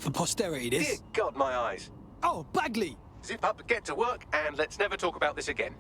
For posterity, this? Dear God, my eyes. Oh, Bagley! Zip up, get to work, and let's never talk about this again.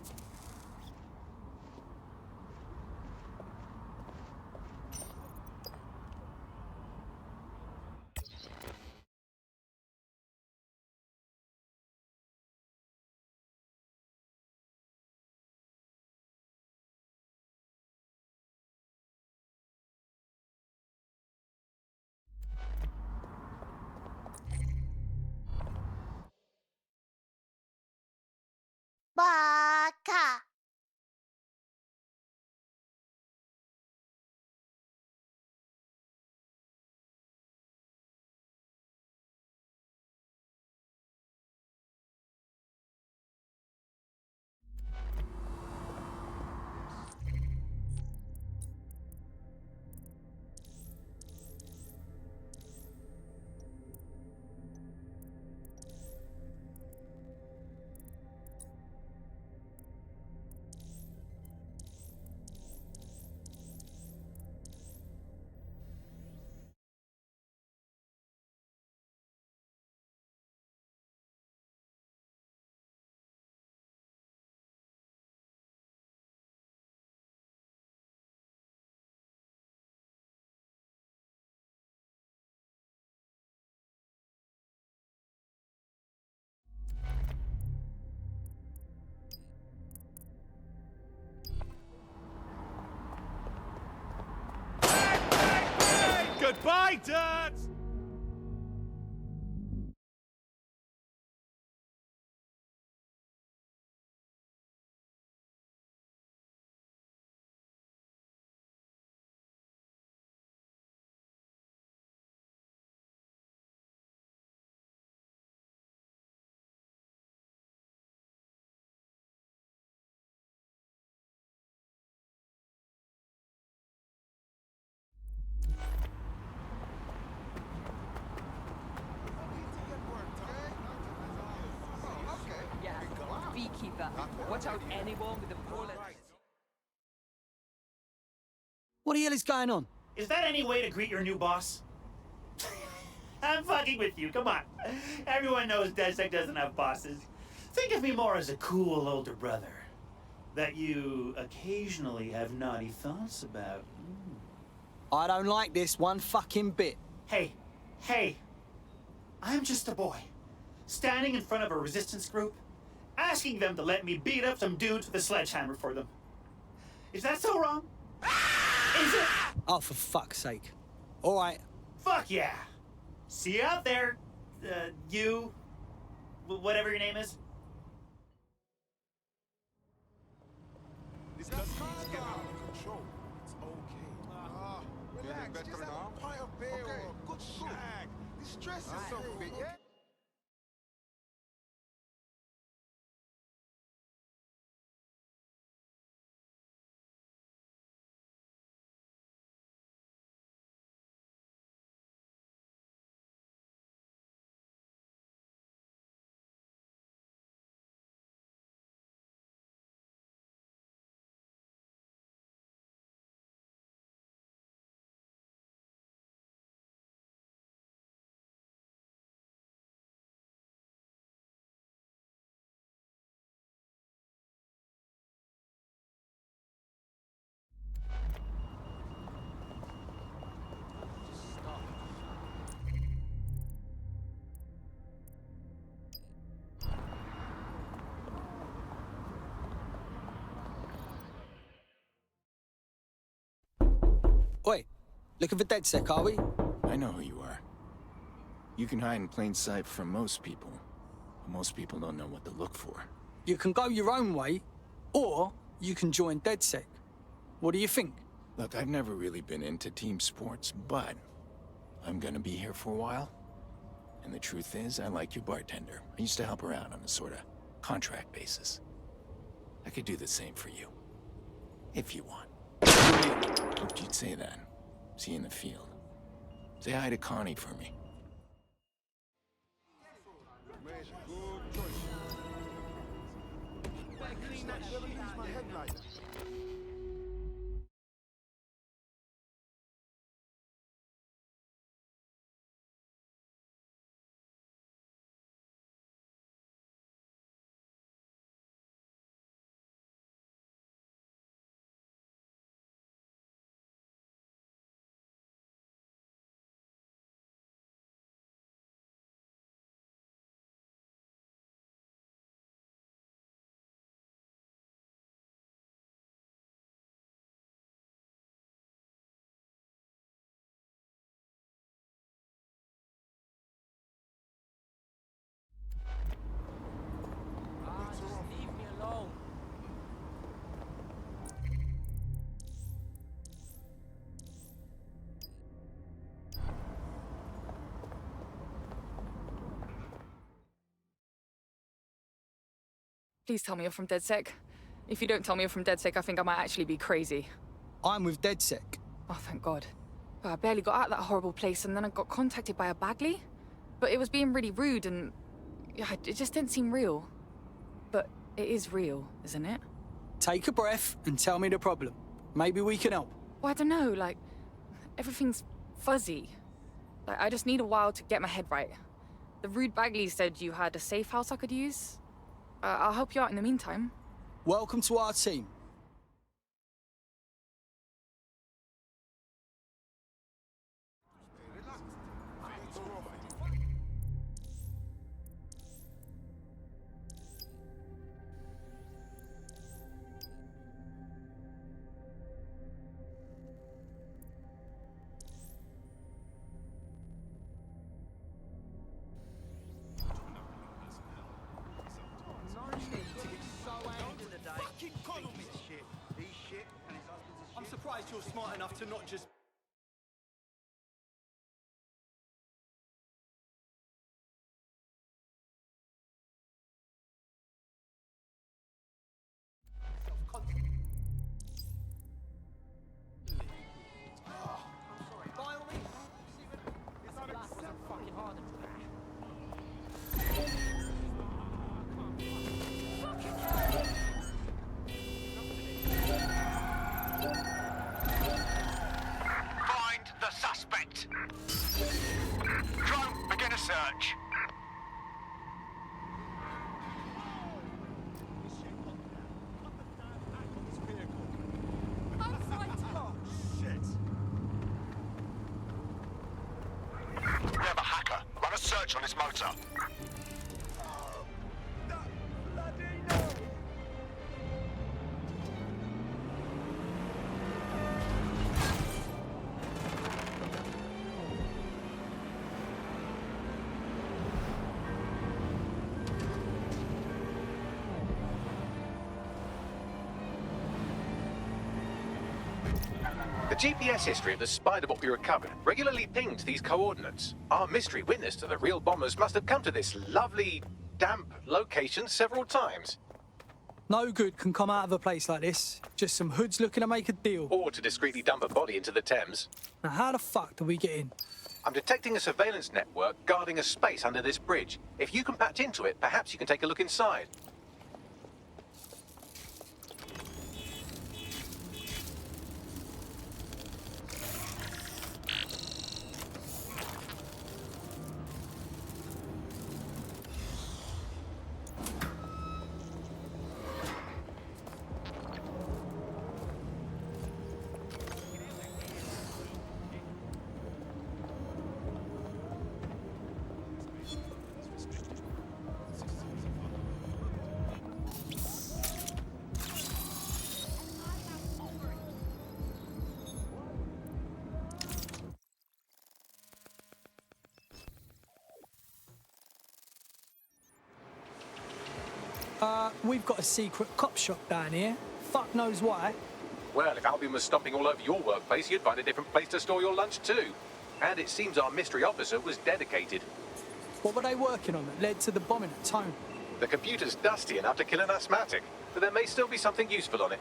Baka. Goodbye, Dad! Beekeeper. Watch out anyone with a bullet. What the hell is going on? Is that any way to greet your new boss? I'm fucking with you, come on. Everyone knows DedSec doesn't have bosses. Think of me more as a cool older brother that you occasionally have naughty thoughts about. I don't like this one fucking bit. Hey, I'm just a boy, standing in front of a resistance group, asking them to let me beat up some dudes with a sledgehammer for them. Is that so wrong? Is it? Oh, for fuck's sake. All right. Fuck yeah. See you out there, you, whatever your name is. This doesn't need to get out of control. It's okay. Relax, just have a pint of beer or a good shag. Distress yourself a bit, yeah? Oi, looking for DedSec, are we? I know who you are. You can hide in plain sight from most people, but most people don't know what to look for. You can go your own way, or you can join DedSec. What do you think? Look, I've never really been into team sports, but I'm gonna be here for a while. And the truth is, I like your bartender. I used to help her out on a sort of contract basis. I could do the same for you. If you want. Hoped you'd say that. See you in the field. Say hi to Connie for me. Good choice. Never lose my head like that. Please tell me you're from DedSec. If you don't tell me you're from DedSec, I think I might actually be crazy. I'm with DedSec. Oh, thank God. I barely got out of that horrible place, and then I got contacted by a Bagley. But it was being really rude, and yeah, it just didn't seem real. But it is real, isn't it? Take a breath and tell me the problem. Maybe we can help. Well, I don't know, like, everything's fuzzy. Like, I just need a while to get my head right. The rude Bagley said you had a safe house I could use. I'll help you out in the meantime. Welcome to our team. I'm surprised you're smart enough to not just... By all means, it's not fucking hard. Find the suspect. Drone, begin a search. We have a hacker. Run a search on his motor. The GPS history of the spider bot we recovered regularly pinged these coordinates. Our mystery witness to the real bombers must have come to this lovely, damp location several times. No good can come out of a place like this. Just some hoods looking to make a deal. Or to discreetly dump a body into the Thames. Now how the fuck do we get in? I'm detecting a surveillance network guarding a space under this bridge. If you can patch into it, perhaps you can take a look inside. We've got a secret cop shop down here. Fuck knows why. Well, if Albion was stomping all over your workplace, you'd find a different place to store your lunch too. And it seems our mystery officer was dedicated. What were they working on that led to the bombing at Tone? The computer's dusty enough to kill an asthmatic, but there may still be something useful on it.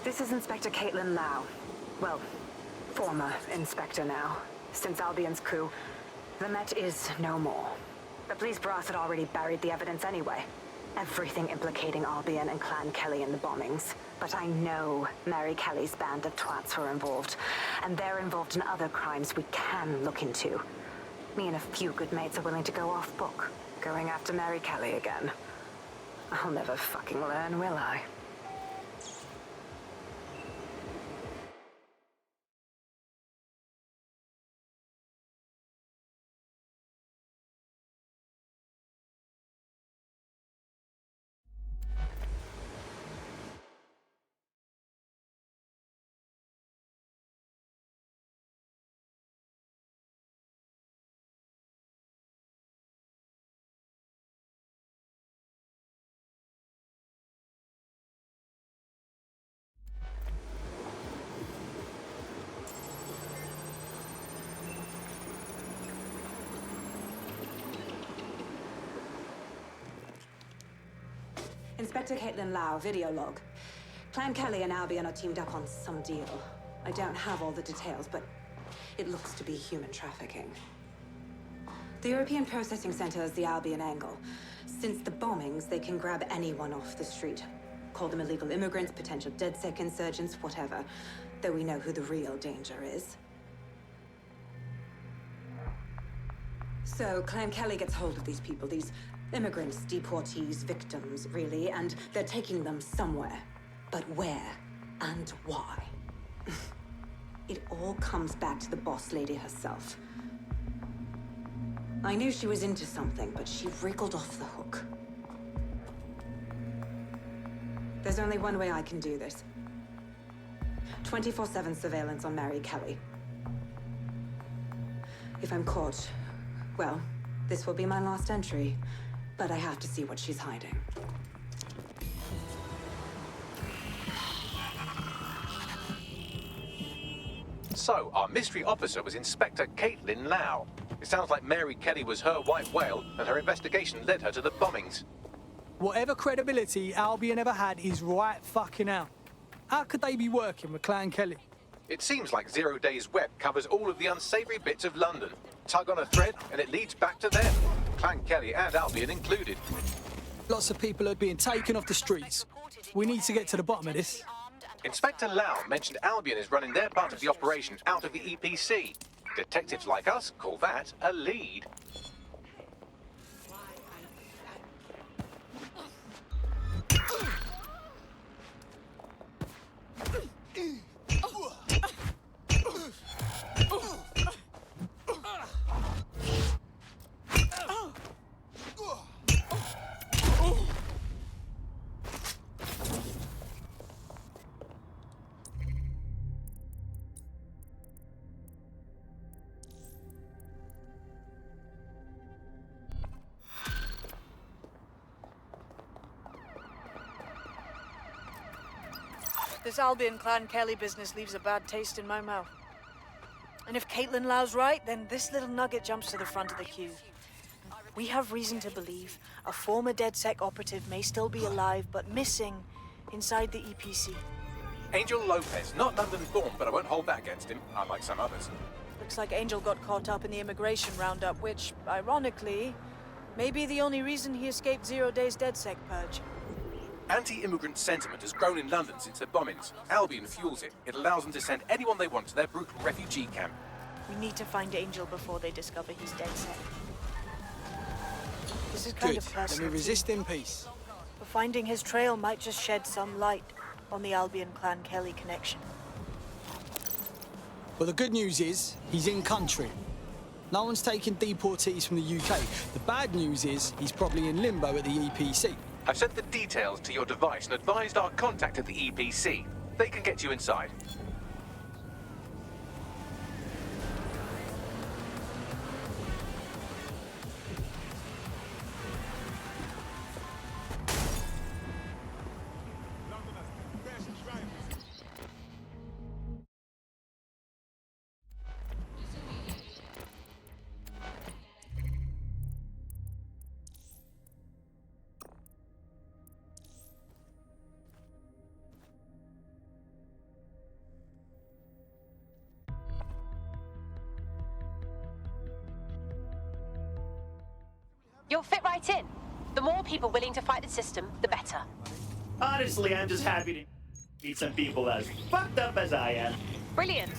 This is Inspector Caitlin Lau. Well, former Inspector now. Since Albion's coup, the Met is no more. The police brass had already buried the evidence anyway. Everything implicating Albion and Clan Kelly in the bombings. But I know Mary Kelly's band of twats were involved. And they're involved in other crimes we can look into. Me and a few good mates are willing to go off book, going after Mary Kelly again. I'll never fucking learn, will I? Inspector Caitlin Lau, video log. Clan Kelly and Albion are teamed up on some deal. I don't have all the details, but it looks to be human trafficking. The European Processing Center is the Albion angle. Since the bombings, they can grab anyone off the street. Call them illegal immigrants, potential DedSec insurgents, whatever. Though we know who the real danger is. So, Clan Kelly gets hold of these people, these immigrants, deportees, victims, really, and they're taking them somewhere. But where and why? It all comes back to the boss lady herself. I knew she was into something, but she wriggled off the hook. There's only one way I can do this. 24/7 surveillance on Mary Kelly. If I'm caught, well, this will be my last entry. But I have to see what she's hiding. So, our mystery officer was Inspector Caitlin Lau. It sounds like Mary Kelly was her white whale, and her investigation led her to the bombings. Whatever credibility Albion ever had is right fucking out. How could they be working with Clan Kelly? It seems like 0 Days Web covers all of the unsavory bits of London. Tug on a thread, and it leads back to them. Clan Kelly and Albion included. Lots of people are being taken off the streets. We need to get to the bottom of this. Inspector Lau mentioned Albion is running their part of the operation out of the EPC. Detectives like us call that a lead. This Albion Clan Kelly business leaves a bad taste in my mouth. And if Caitlin Lau's right, then this little nugget jumps to the front of the queue. We have reason to believe a former DedSec operative may still be alive, but missing inside the EPC. Angel Lopez, not London-born, but I won't hold that against him, unlike some others. Looks like Angel got caught up in the immigration roundup, which, ironically, may be the only reason he escaped 0 Days DedSec purge. Anti-immigrant sentiment has grown in London since the bombings. Albion fuels it. It allows them to send anyone they want to their brutal refugee camp. We need to find Angel before they discover he's DedSec. This is kind Good. of personal. Let me resist in peace. But finding his trail might just shed some light on the Albion Clan Kelly connection. Well, the good news is he's in country. No one's taking deportees from the UK. The bad news is he's probably in limbo at the EPC. I've sent the details to your device and advised our contact at the EPC. They can get you inside. You'll fit right in. The more people willing to fight the system, the better. Honestly, I'm just happy to meet some people as fucked up as I am. Brilliant.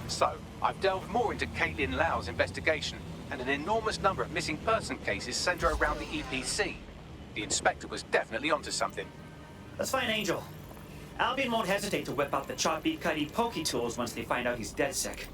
So, I've delved more into Caitlin Lau's investigation, and an enormous number of missing person cases center around the EPC. The inspector was definitely onto something. Let's find Angel. Albion won't hesitate to whip out the choppy, cutty, pokey tools once they find out he's DedSec.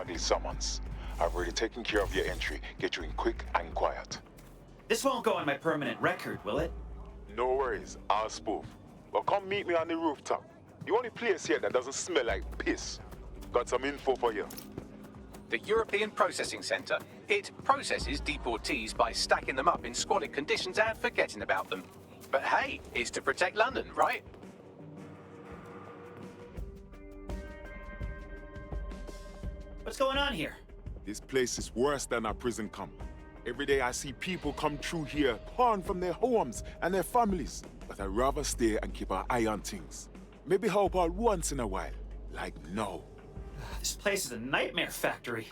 Bagley summons. I've already taken care of your entry. Get you in quick and quiet. This won't go on my permanent record, will it? No worries, I'll spoof. But come meet me on the rooftop. The only place here that doesn't smell like piss. Got some info for you. The European Processing Centre. It processes deportees by stacking them up in squalid conditions and forgetting about them. But hey, it's to protect London, right? What's going on here? This place is worse than a prison camp. Every day I see people come through here, torn from their homes and their families. But I'd rather stay and keep an eye on things. Maybe help out once in a while, like now. This place is a nightmare factory.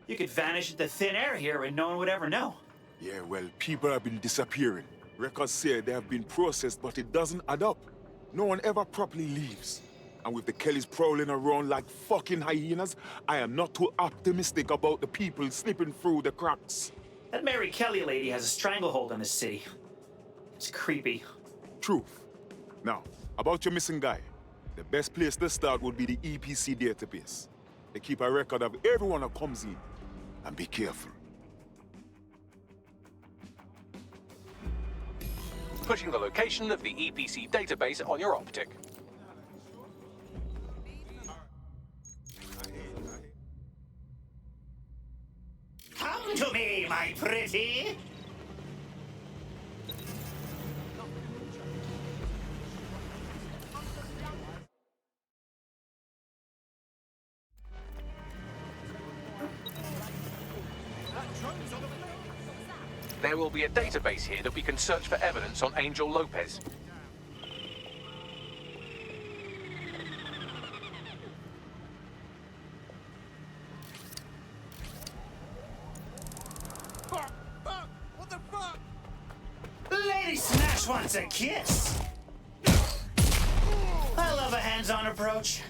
You could vanish into thin air here and no one would ever know. Yeah, well, people have been disappearing. Records say they have been processed, but it doesn't add up. No one ever properly leaves. And with the Kellys prowling around like fucking hyenas, I am not too optimistic about the people slipping through the cracks. That Mary Kelly lady has a stranglehold on this city. It's creepy. Truth. Now, about your missing guy. The best place to start would be the EPC database. They keep a record of everyone that comes in. And be careful. Pushing the location of the EPC database on your optic. Come to me, my pretty. There will be a database here that we can search for evidence on Angel Lopez. What the fuck? Lady Smash wants a kiss. I love a hands-on approach.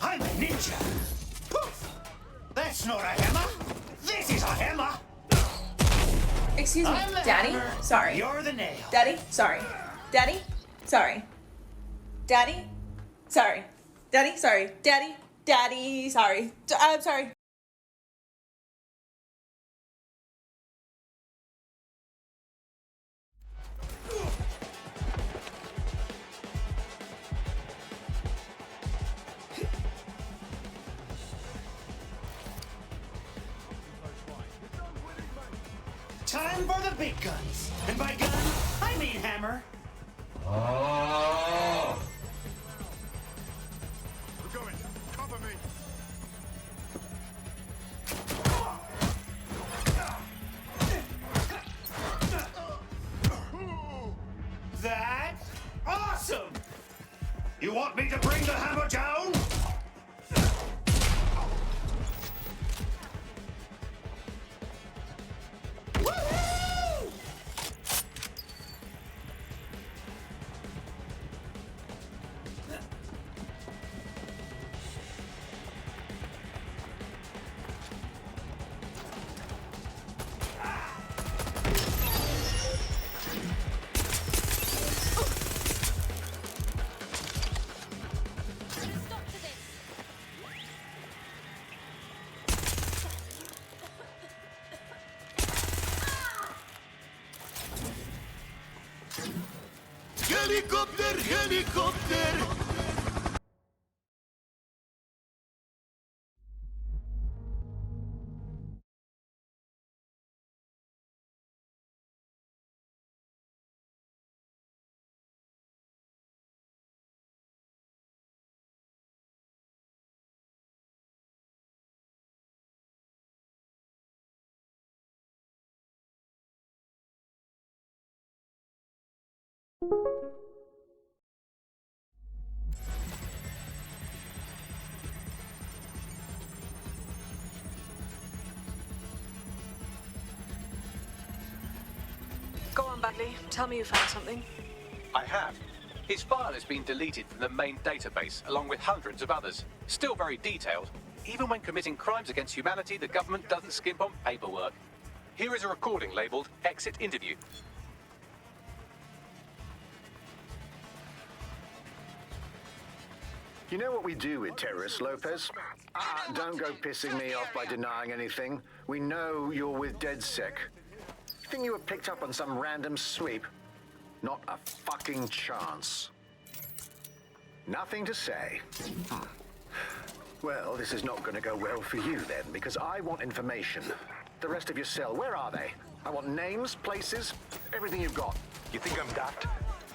I'm a ninja. Poof! That's not a hammer. This is a hammer. Excuse me, I'm the Daddy? hammer, Sorry. You're the nail. Daddy? Sorry. Daddy? Sorry. Daddy? Sorry. Daddy? Sorry. Daddy? Daddy? Sorry. I'm sorry. Time for the big guns. And by gun, I mean hammer. We're going. Cover me. That's awesome! You want me to bring the hammer down? Woohoo! Helicopter, helicopter! Go on, Bagley. Tell me you found something. I have. His file has been deleted from the main database, along with hundreds of others. Still very detailed. Even when committing crimes against humanity, the government doesn't skimp on paperwork. Here is a recording labeled Exit Interview. You know what we do with terrorists, Lopez? Don't go pissing me off by denying anything. We know you're with DedSec. Think you were picked up on some random sweep? Not a fucking chance. Nothing to say. Well, this is not going to go well for you then, because I want information. The rest of your cell, where are they? I want names, places, everything you've got. You think I'm daft?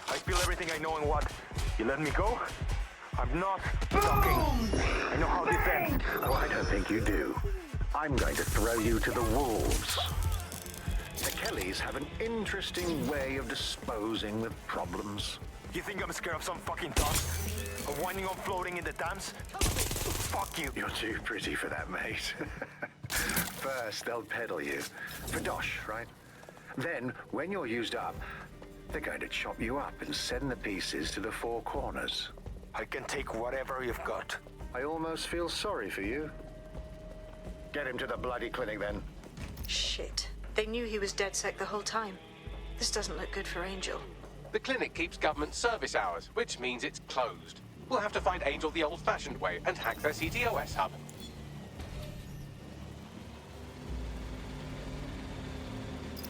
I feel everything I know and what? You let me go? I'm not talking. I know how to defend. Oh, I don't think you do. I'm going to throw you to the wolves. The Kellys have an interesting way of disposing with problems. You think I'm scared of some fucking dust? Of winding up floating in the Thames? Fuck you. You're too pretty for that, mate. First, they'll peddle you. For dosh, right? Then, when you're used up, they're going to chop you up and send the pieces to the four corners. I can take whatever you've got. I almost feel sorry for you. Get him to the bloody clinic, then. Shit. They knew he was DedSec the whole time. This doesn't look good for Angel. The clinic keeps government service hours, which means it's closed. We'll have to find Angel the old-fashioned way and hack their CTOS hub.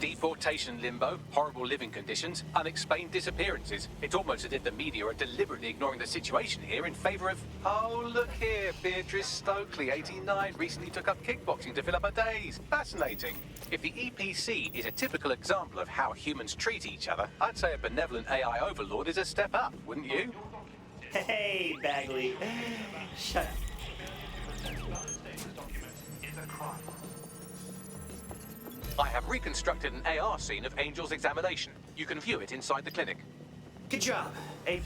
Deportation limbo, horrible living conditions, unexplained disappearances. It's almost as if the media are deliberately ignoring the situation here in favor of... Oh, look here, Beatrice Stokely, 89, recently took up kickboxing to fill up her days. Fascinating. If the EPC is a typical example of how humans treat each other, I'd say a benevolent AI overlord is a step up, wouldn't you? Hey, Bagley. Shut up. I have reconstructed an AR scene of Angel's examination. You can view it inside the clinic. Good job. A+.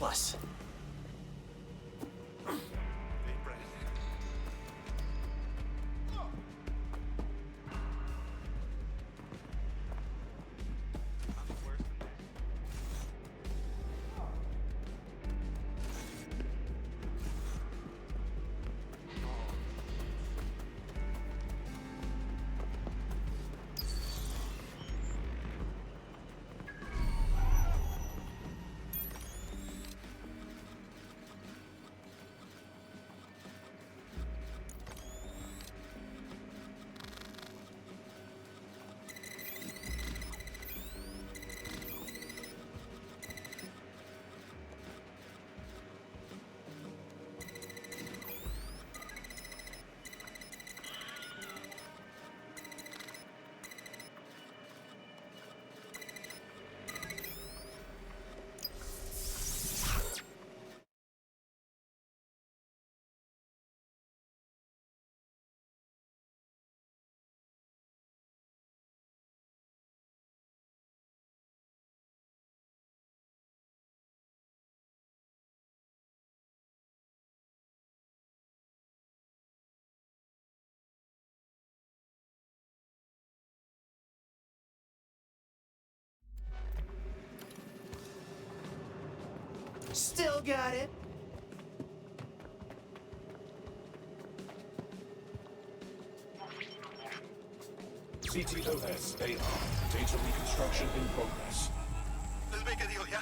Still got it. CTOS AR. Data reconstruction in progress. Let's make a deal, yeah?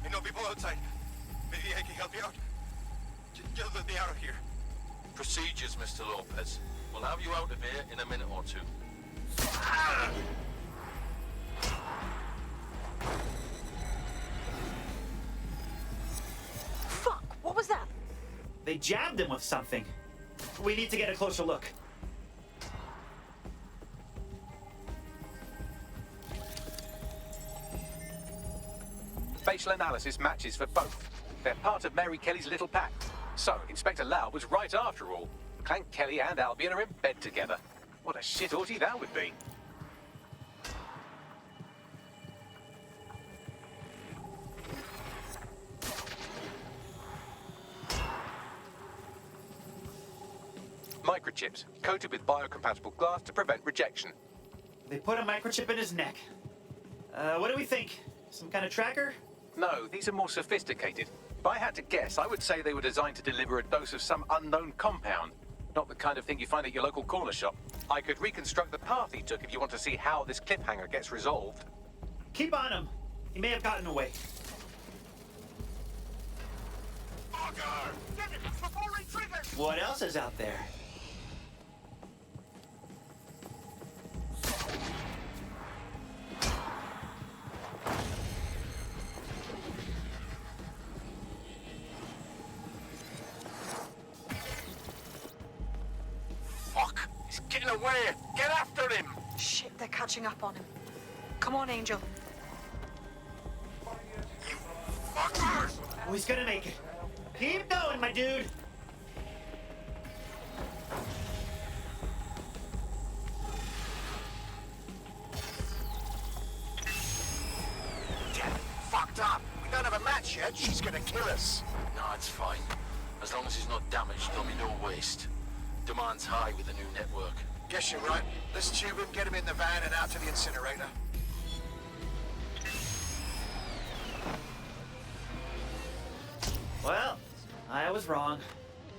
I know people outside. Maybe I can help you out. Just let me out of here. Procedures, Mr. Lopez. We'll have you out of here in a minute or two. Fuck! What was that? They jabbed him with something. We need to get a closer look. Facial analysis matches for both. They're part of Mary Kelly's little pack. So, Inspector Lau was right after all. Clank Kelly and Albion are in bed together. What a shit orgy that would be. Microchips, coated with biocompatible glass to prevent rejection. They put a microchip in his neck. What do we think? Some kind of tracker? No, these are more sophisticated. If I had to guess, I would say they were designed to deliver a dose of some unknown compound. Not the kind of thing you find at your local corner shop. I could reconstruct the path he took if you want to see how this cliffhanger gets resolved. Keep on him. He may have gotten away. What else is out there? Fuck! He's getting away! Get after him! Shit, they're catching up on him. Come on, Angel. Fuckers! Oh, he's gonna make it. Keep going, my dude. Get fucked up! We don't have a match yet. She's gonna kill us. No, it's fine. As long as he's not damaged, there'll be no waste. Demand's high with the new network. Guess you're right. Let's tube him, get him in the van, and out to the incinerator. Well, I was wrong.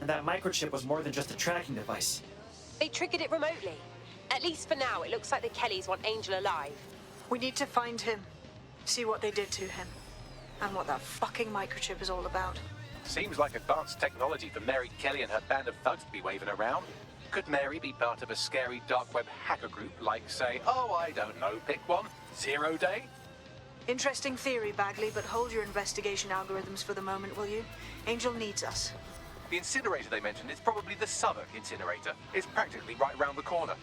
And that microchip was more than just a tracking device. They triggered it remotely. At least for now, it looks like the Kellys want Angel alive. We need to find him. See what they did to him. And what that fucking microchip is all about. Seems like advanced technology for Mary Kelly and her band of thugs to be waving around. Could Mary be part of a scary dark web hacker group like, say, oh, I don't know, pick one, 0 Day? Interesting theory, Bagley, but hold your investigation algorithms for the moment, will you? Angel needs us. The incinerator they mentioned is probably the Southwark incinerator. It's practically right round the corner.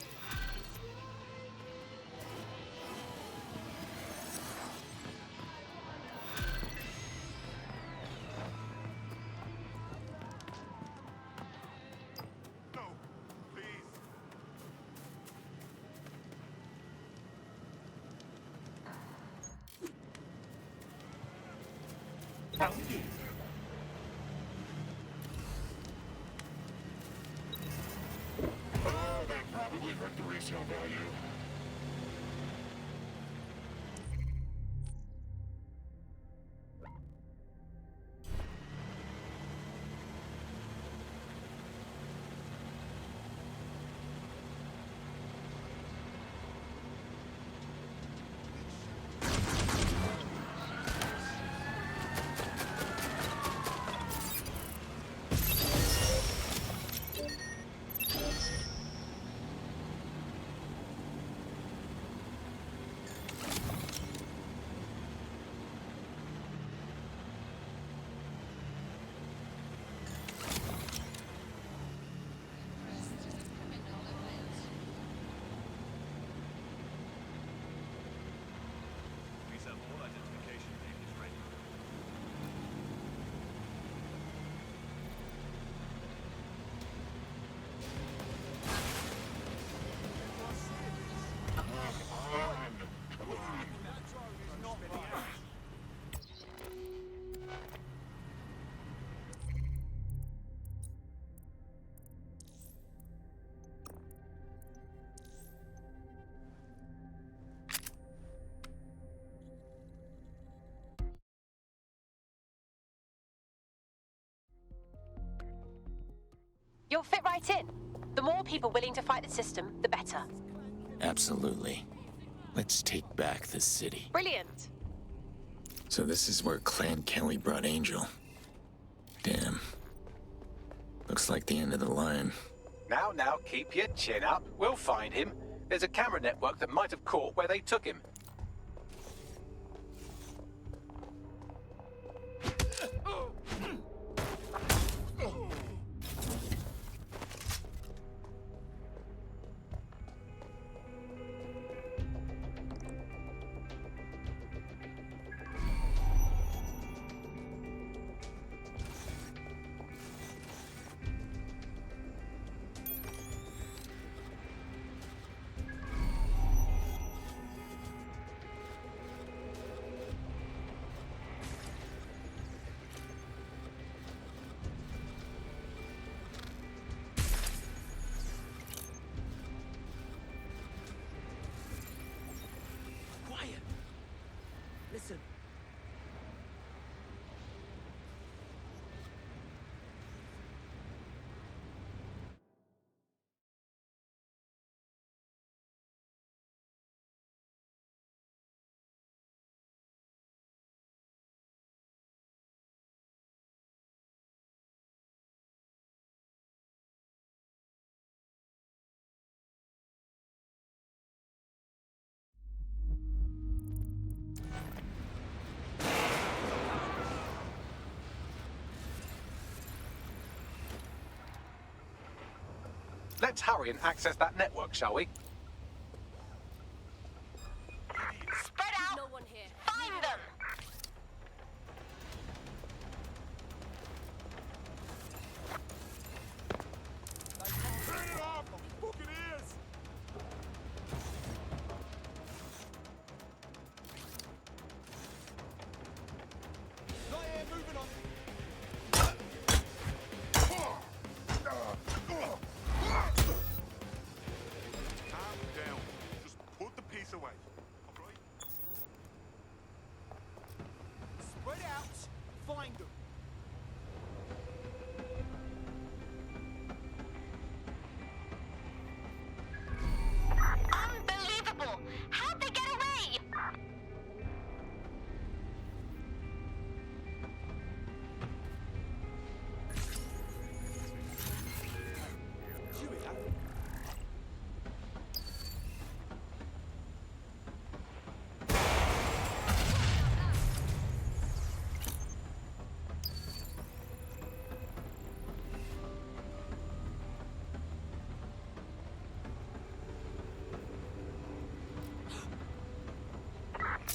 Probably hurt the resale value. You'll fit right in. The more people willing to fight the system, the better. Absolutely. Let's take back the city. Brilliant. So this is where Clan Kelly brought Angel. Damn. Looks like the end of the line. Now, keep your chin up. We'll find him. There's a camera network that might have caught where they took him. Let's hurry and access that network, shall we? Spread out! No one here. Find them! Turn it off! My fucking ears! Not here, moving on. Calm down. Just put the piece away. Alright? Spread out. Find them. Unbelievable! How'd they get away?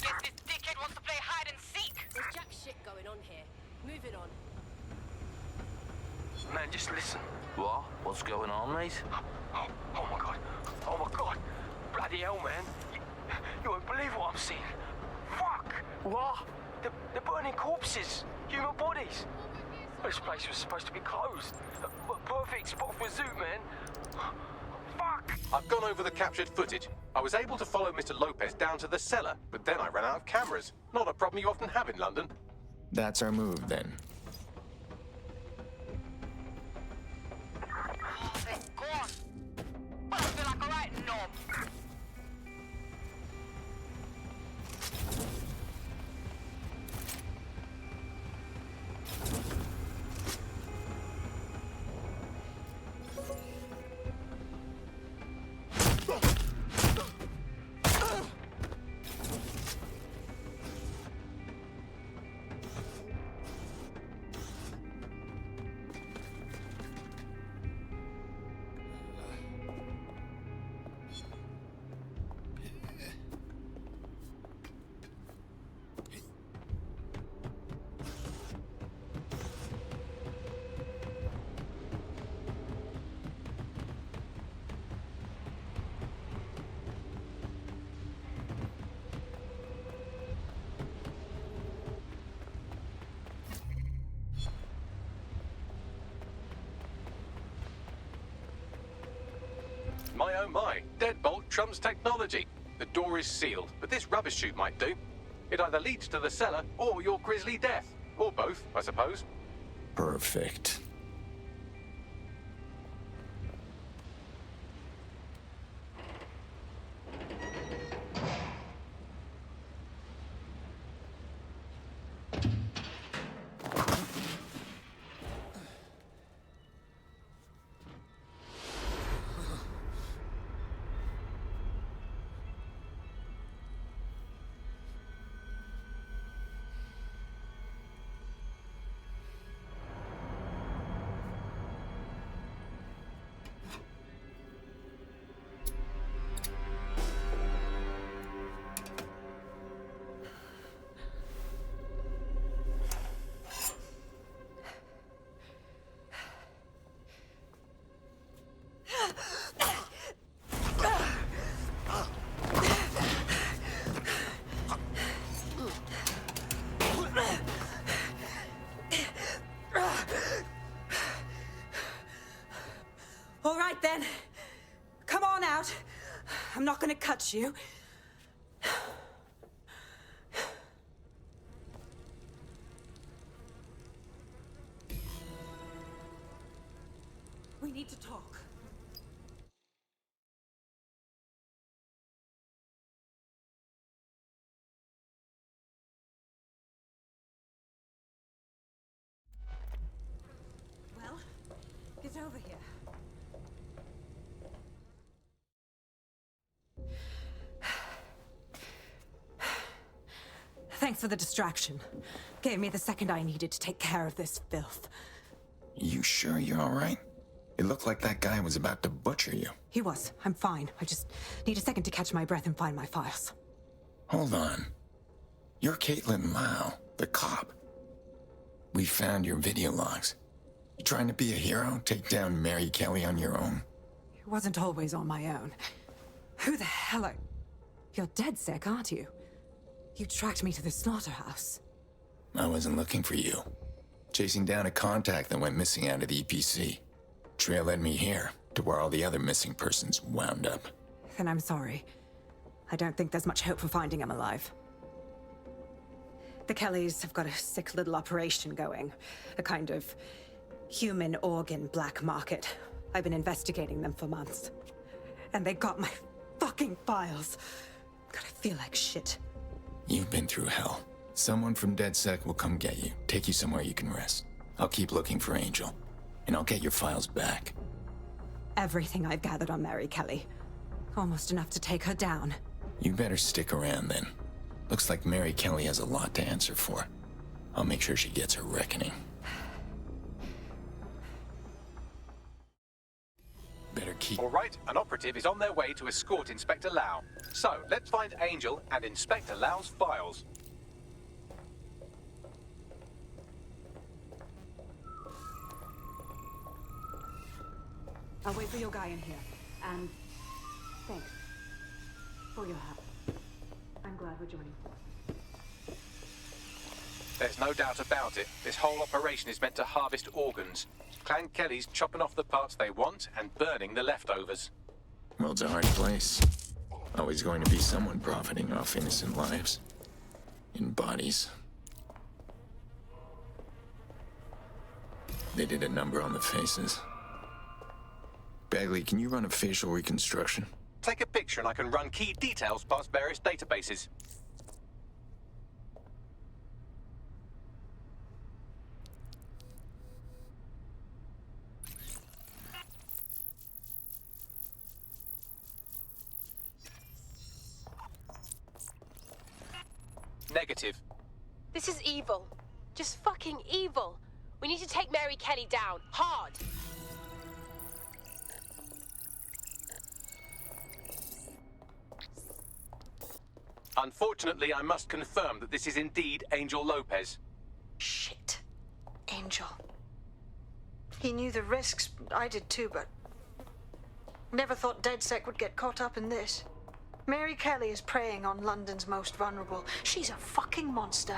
Guess this dickhead wants to play hide and seek. There's jack shit going on here. Move it on. Man, just listen. What? What's going on, mate? Oh my god. Oh my god. Bloody hell, man. You won't believe what I'm seeing. Fuck. What? They're burning corpses. Human bodies. This place was supposed to be closed. A perfect spot for a zoo, man. Fuck. I've gone over the captured footage. I was able to follow Mr. Lopez down to the cellar, but then I ran out of cameras. Not a problem you often have in London. That's our move, then. Oh, they're gone. Well, I feel like a right knob. My oh my, deadbolt trumps technology. The door is sealed, but this rubbish chute might do. It either leads to the cellar or your grisly death. Or both, I suppose. Perfect. All right, then. Come on out. I'm not gonna cut you. We need to talk. Well, get over here. Thanks for the distraction. Gave me the second I needed to take care of this filth. You sure you're all right? It looked like that guy was about to butcher you. He was. I'm fine. I just need a second to catch my breath and find my files. Hold on. You're Caitlin Lau, the cop. We found your video logs. You trying to be a hero? Take down Mary Kelly on your own? It wasn't always on my own. Who the hell are... You're dead sick, aren't you? You tracked me to the slaughterhouse. I wasn't looking for you. Chasing down a contact that went missing out of the EPC. Trail led me here, to where all the other missing persons wound up. Then I'm sorry. I don't think there's much hope for finding him alive. The Kellys have got a sick little operation going. A kind of human organ black market. I've been investigating them for months. And they got my fucking files. God, I feel like shit. You've been through hell. Someone from DedSec will come get you, take you somewhere you can rest. I'll keep looking for Angel, and I'll get your files back. Everything I've gathered on Mary Kelly. Almost enough to take her down. You better stick around then. Looks like Mary Kelly has a lot to answer for. I'll make sure she gets her reckoning. Better keep... All right, an operative is on their way to escort Inspector Lau. So, let's find Angel and Inspector Lau's files. I'll wait for your guy in here. And thanks for your help. I'm glad we're joining forces. There's no doubt about it. This whole operation is meant to harvest organs. Clan Kelly's chopping off the parts they want and burning the leftovers. World's a hard place. Always going to be someone profiting off innocent lives. In bodies. They did a number on the faces. Bagley, can you run a facial reconstruction? Take a picture and I can run key details past various databases. Negative. This is evil. Just fucking evil. We need to take Mary Kelly down. Hard. Unfortunately, I must confirm that this is indeed Angel Lopez. Shit. Angel. He knew the risks. I did too, but... Never thought DedSec would get caught up in this. Mary Kelly is preying on London's most vulnerable. She's a fucking monster.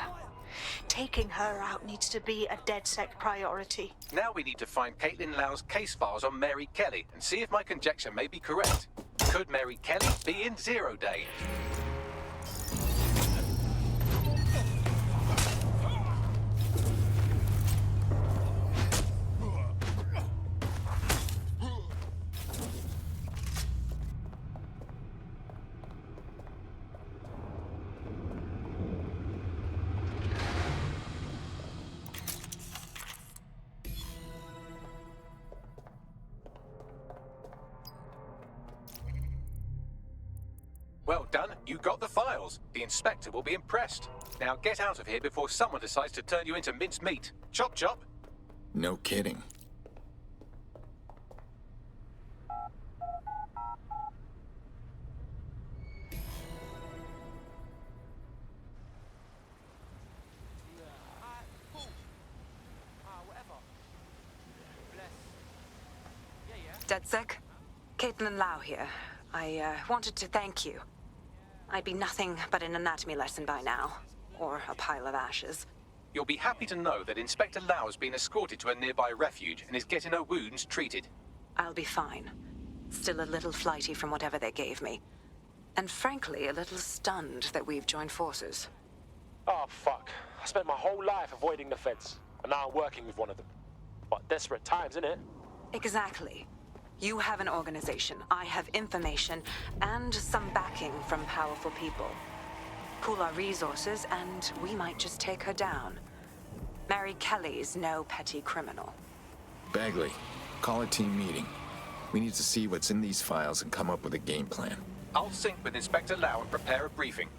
Taking her out needs to be a DedSec priority. Now we need to find Caitlin Lau's case files on Mary Kelly and see if my conjecture may be correct. Could Mary Kelly be in Zero Day? Well done, you got the files. The inspector will be impressed. Now get out of here before someone decides to turn you into minced meat. Chop chop. No kidding. DedSec? Caitlin Lau here. I wanted to thank you. I'd be nothing but an anatomy lesson by now. Or a pile of ashes. You'll be happy to know that Inspector Lau has been escorted to a nearby refuge and is getting her wounds treated. I'll be fine. Still a little flighty from whatever they gave me. And frankly, a little stunned that we've joined forces. Oh, fuck. I spent my whole life avoiding the feds, and now I'm working with one of them. But desperate times, innit? Exactly. You have an organization, I have information, and some backing from powerful people. Pool our resources, and we might just take her down. Mary Kelly's no petty criminal. Bagley, call a team meeting. We need to see what's in these files and come up with a game plan. I'll sync with Inspector Lau and prepare a briefing.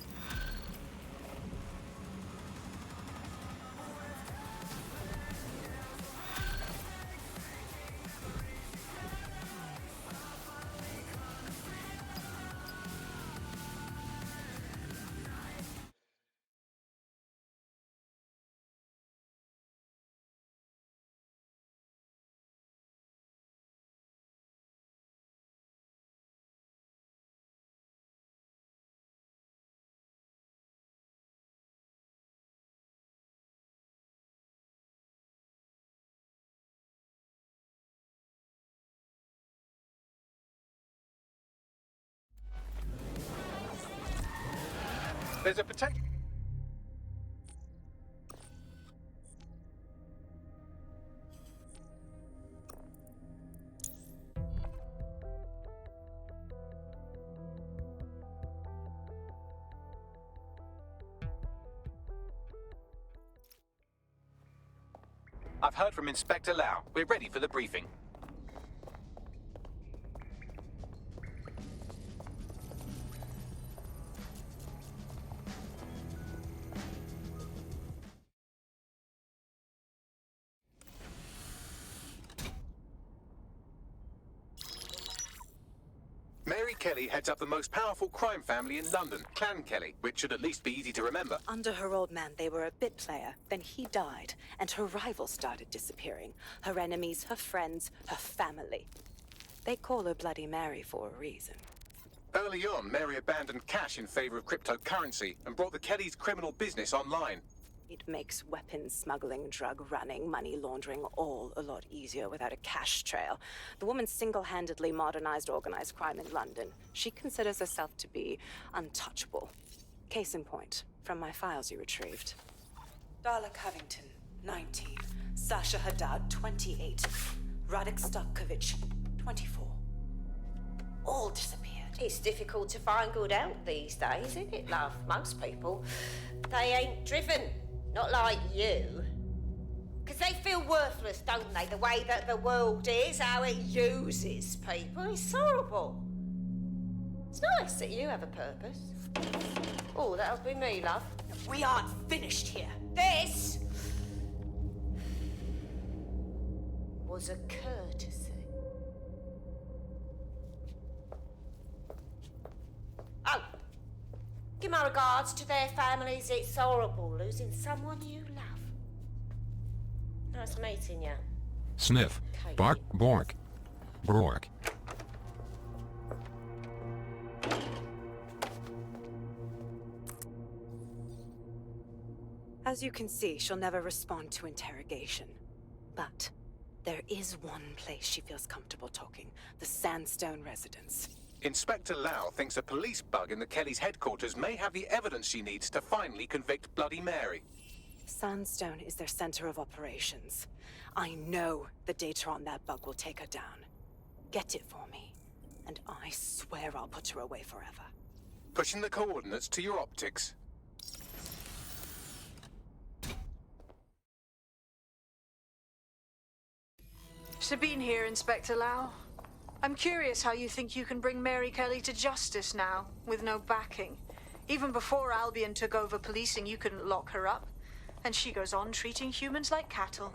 There's a potential... I've heard from Inspector Lau. We're ready for the briefing. Mary Kelly heads up the most powerful crime family in London, Clan Kelly, which should at least be easy to remember. Under her old man, they were a bit player. Then he died, and her rivals started disappearing. Her enemies, her friends, her family. They call her Bloody Mary for a reason. Early on, Mary abandoned cash in favor of cryptocurrency and brought the Kellys' criminal business online. It makes weapons smuggling, drug running, money laundering all a lot easier without a cash trail. The woman single-handedly modernized organized crime in London. She considers herself to be untouchable. Case in point, from my files you retrieved. Darla Covington, 19. Sasha Haddad, 28. Radek Stokovich, 24. All disappeared. It's difficult to find good help these days, isn't it, love? Most people, they ain't driven. Not like you. Because they feel worthless, don't they? The way that the world is, how it uses people. It's horrible. It's nice that you have a purpose. Oh, that'll be me, love. We aren't finished here. This was a courtesy. Oh, give my regards to their families. It's horrible losing someone you love. Nice meeting you. Sniff. Bark. Bork. Bork. As you can see, she'll never respond to interrogation. But there is one place she feels comfortable talking. The Sandstone residence. Inspector Lau thinks a police bug in the Kellys' headquarters may have the evidence she needs to finally convict Bloody Mary. Sandstone is their center of operations. I know the data on that bug will take her down. Get it for me, and I swear I'll put her away forever. Pushing the coordinates to your optics. Sabine here, Inspector Lau. I'm curious how you think you can bring Mary Kelly to justice now, with no backing. Even before Albion took over policing, you couldn't lock her up. And she goes on treating humans like cattle.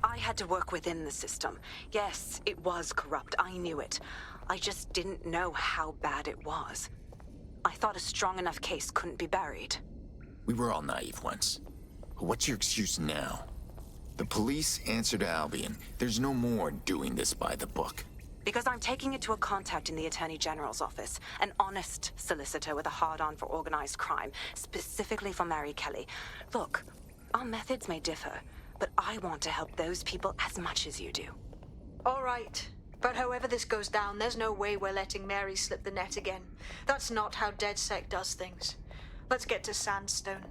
I had to work within the system. Yes, it was corrupt. I knew it. I just didn't know how bad it was. I thought a strong enough case couldn't be buried. We were all naive once. But what's your excuse now? The police answer to Albion. There's no more doing this by the book. Because I'm taking it to a contact in the Attorney General's office. An honest solicitor with a hard-on for organized crime, specifically for Mary Kelly. Look, our methods may differ, but I want to help those people as much as you do. All right. But however this goes down, there's no way we're letting Mary slip the net again. That's not how DedSec does things. Let's get to Sandstone.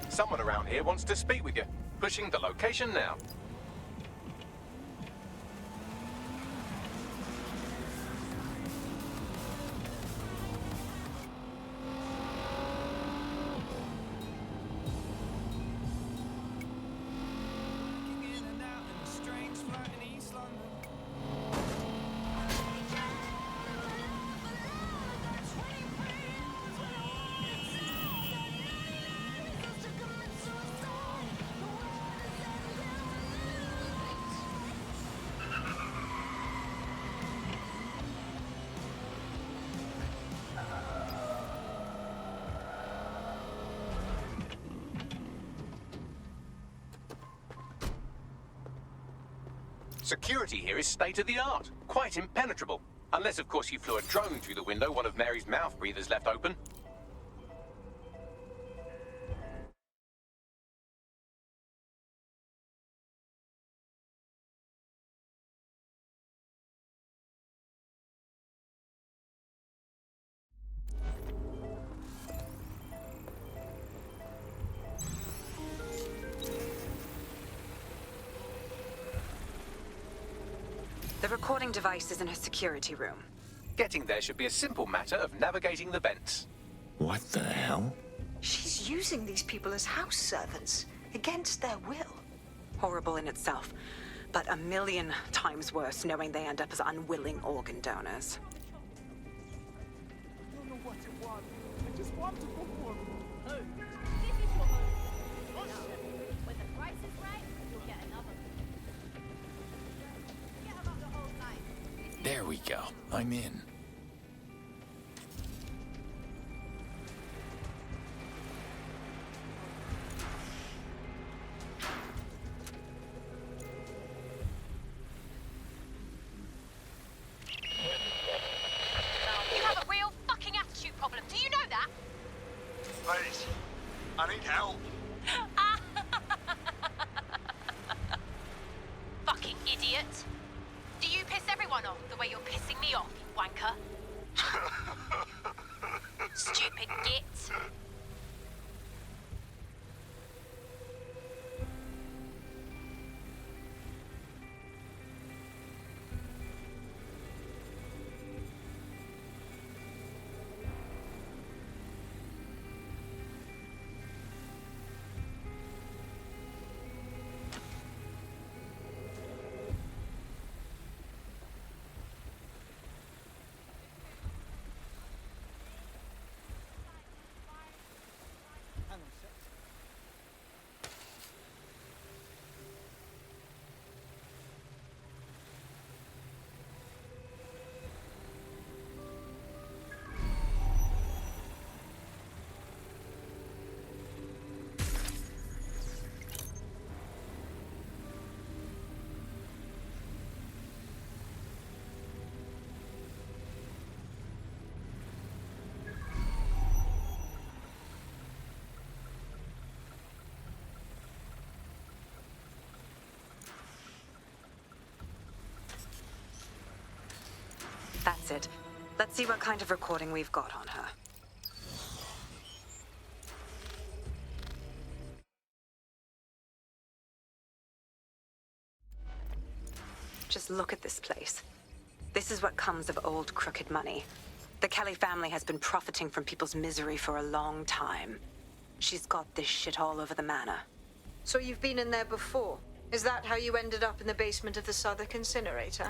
Someone around here wants to speak with you. Pushing the location now. Security here is state-of-the-art, quite impenetrable. Unless, of course, you flew a drone through the window one of Mary's mouth breathers left open. The recording device is in her security room. Getting there should be a simple matter of navigating the vents. What the hell? She's using these people as house servants, against their will. Horrible in itself, but a million times worse knowing they end up as unwilling organ donors. I don't know what you want. I just want to book one. This is your home. When the price is right, you'll get another. Forget about the whole night. There we go. I'm in. You have a real fucking attitude problem. Do you know that? Please, I need help. Fucking idiot. Do you piss everyone off the way you're pissing me off, you wanker? Stupid git. Hang on a sec. That's it. Let's see what kind of recording we've got on her. Just look at this place. This is what comes of old crooked money. The Kelly family has been profiting from people's misery for a long time. She's got this shit all over the manor. So you've been in there before? Is that how you ended up in the basement of the Southwark incinerator?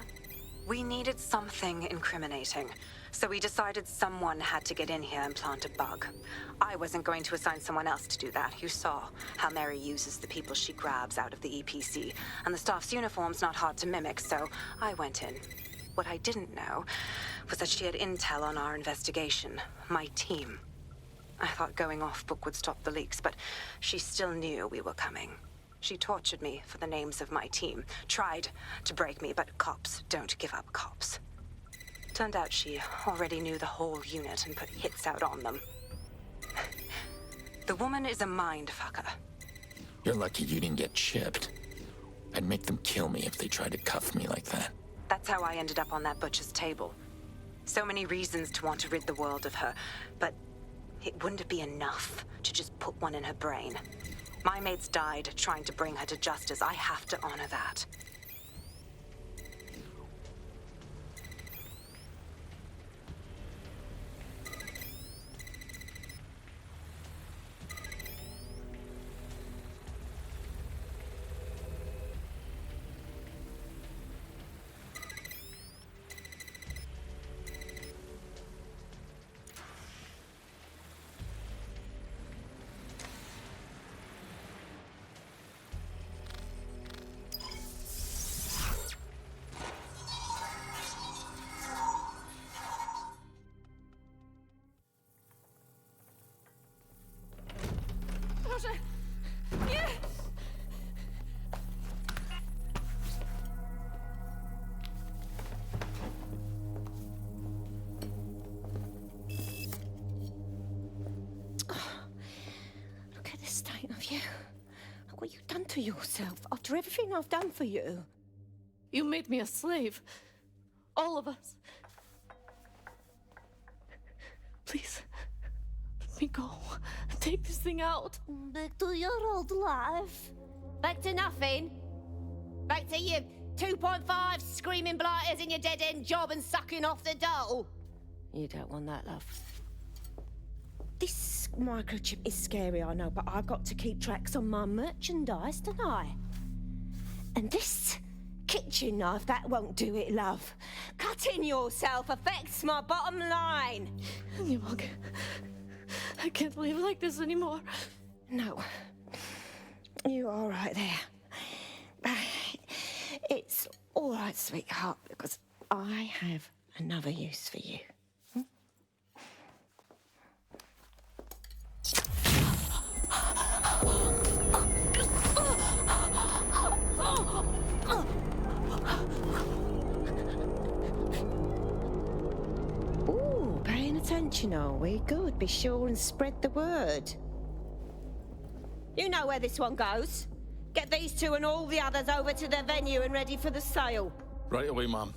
We needed something incriminating, so we decided someone had to get in here and plant a bug. I wasn't going to assign someone else to do that. You saw how Mary uses the people she grabs out of the EPC, and the staff's uniform's not hard to mimic, so I went in. What I didn't know was that she had intel on our investigation, my team. I thought going off book would stop the leaks, but she still knew we were coming. She tortured me for the names of my team, tried to break me, but cops don't give up cops. Turned out she already knew the whole unit and put hits out on them. The woman is a mind fucker. You're lucky you didn't get chipped. I'd make them kill me if they tried to cuff me like that. That's how I ended up on that butcher's table. So many reasons to want to rid the world of her, but it wouldn't be enough to just put one in her brain. My mates died trying to bring her to justice. I have to honor that. to yourself after everything I've done for you? You made me a slave. All of us. Please, let me go. Take this thing out. Back to your old life. Back to nothing. Back to you 2.5 screaming blighters in your dead-end job and sucking off the dole. You don't want that, love. This microchip is scary, I know, but I've got to keep tracks on my merchandise, don't I? And this kitchen knife, that won't do it, love. Cutting yourself affects my bottom line. I can't live like this anymore. No. You're all right there. It's all right, sweetheart, because I have another use for you. Ooh, paying attention, are we? Good. Be sure and spread the word. You know where this one goes. Get these two and all the others over to their venue and ready for the sale. Right away, Mom.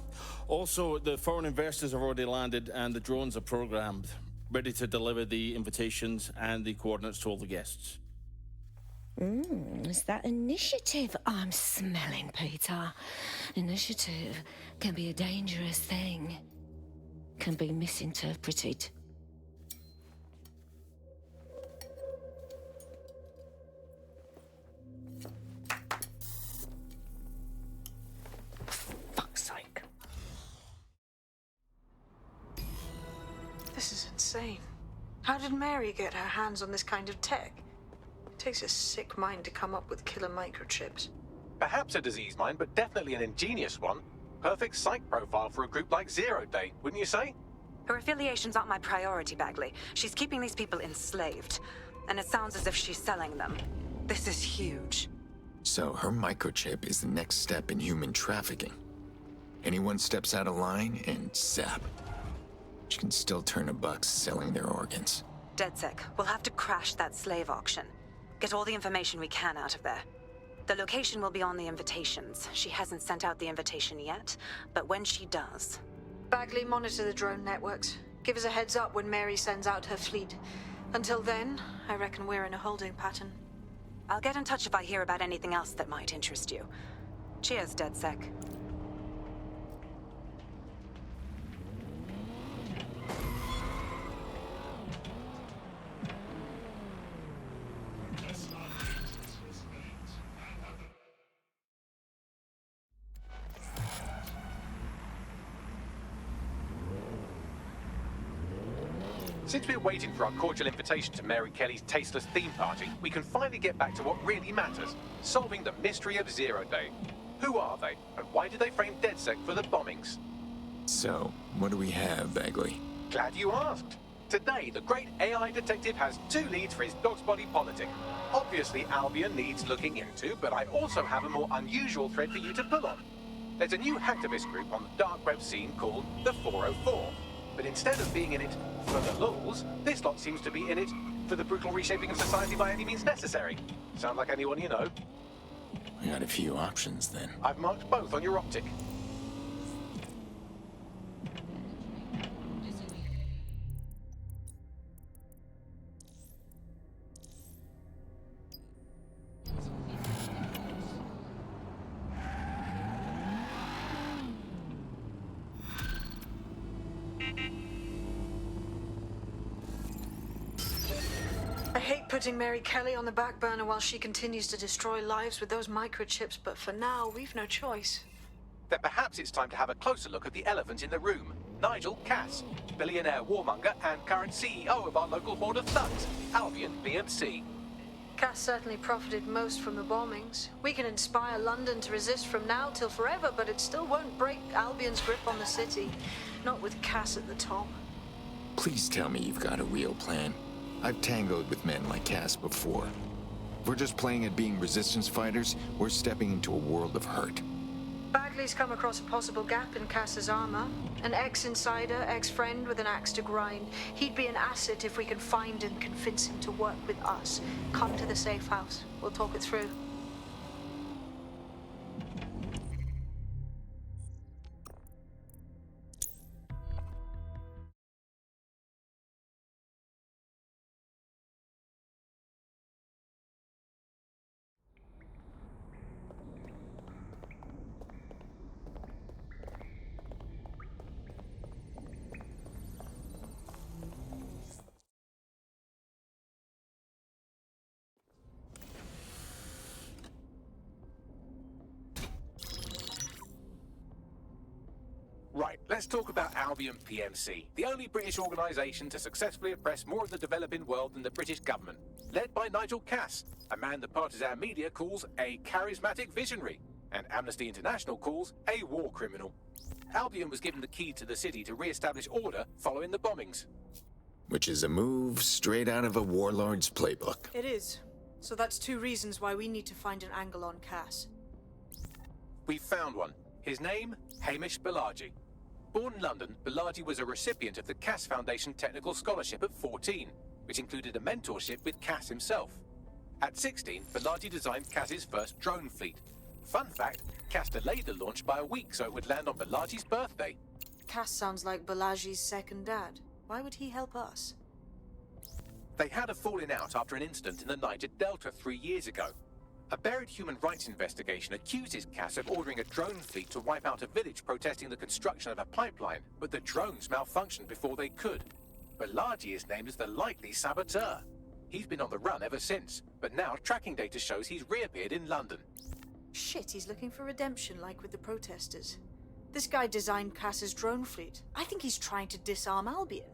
Also, the foreign investors have already landed and the drones are programmed, ready to deliver the invitations and the coordinates to all the guests. Is that initiative I'm smelling, Peter? Initiative can be a dangerous thing. Can be misinterpreted. Fuck's sake. This is insane. How did Mary get her hands on this kind of tech? It takes a sick mind to come up with killer microchips. Perhaps a disease mind, but definitely an ingenious one. Perfect psych profile for a group like Zero Day, wouldn't you say? Her affiliations aren't my priority, Bagley. She's keeping these people enslaved. And it sounds as if she's selling them. This is huge. So her microchip is the next step in human trafficking. Anyone steps out of line and zap. She can still turn a buck selling their organs. DedSec, we'll have to crash that slave auction. Get all the information we can out of there. The location will be on the invitations. She hasn't sent out the invitation yet, but when she does... Bagley, monitor the drone networks. Give us a heads up when Mary sends out her fleet. Until then, I reckon we're in a holding pattern. I'll get in touch if I hear about anything else that might interest you. Cheers, DedSec. Since we're waiting for our cordial invitation to Mary Kelly's tasteless theme party, we can finally get back to what really matters, solving the mystery of Zero Day. Who are they, and why did they frame DedSec for the bombings? So, what do we have, Bagley? Glad you asked. Today, the great AI detective has 2 leads for his dog's body politic. Obviously, Albion needs looking into, but I also have a more unusual thread for you to pull on. There's a new hacktivist group on the dark web scene called the 404. But instead of being in it for the lulz, this lot seems to be in it for the brutal reshaping of society by any means necessary. Sound like anyone you know? We got a few options, then. I've marked both on your optic. I hate putting Mary Kelly on the back burner while she continues to destroy lives with those microchips, but for now, we've no choice. Then perhaps it's time to have a closer look at the elephant in the room. Nigel Cass, billionaire warmonger and current CEO of our local horde of thugs, Albion BMC. Cass certainly profited most from the bombings. We can inspire London to resist from now till forever, but it still won't break Albion's grip on the city. Not with Cass at the top. Please tell me you've got a real plan. I've tangoed with men like Cass before. If we're just playing at being resistance fighters, we're stepping into a world of hurt. Bagley's come across a possible gap in Cass's armor. An ex-insider, ex-friend with an axe to grind. He'd be an asset if we can find and convince him to work with us. Come to the safe house. We'll talk it through. Let's talk about Albion PMC, the only British organisation to successfully oppress more of the developing world than the British government. Led by Nigel Cass, a man the partisan media calls a charismatic visionary, and Amnesty International calls a war criminal. Albion was given the key to the city to re-establish order following the bombings. Which is a move straight out of a warlord's playbook. It is. So that's 2 reasons why we need to find an angle on Cass. We've found one. His name, Hamish Balaji. Born in London, Balaji was a recipient of the Cass Foundation Technical Scholarship at 14, which included a mentorship with Cass himself. At 16, Balaji designed Cass's first drone fleet. Fun fact, Cass delayed the launch by a week so it would land on Balaji's birthday. Cass sounds like Balaji's second dad. Why would he help us? They had a falling out after an incident in the Niger Delta 3 years ago. A buried human rights investigation accuses Cass of ordering a drone fleet to wipe out a village protesting the construction of a pipeline, but the drones malfunctioned before they could. Balaji is named as the likely saboteur. He's been on the run ever since, but now tracking data shows he's reappeared in London. Shit, he's looking for redemption like with the protesters. This guy designed Cass's drone fleet. I think he's trying to disarm Albion.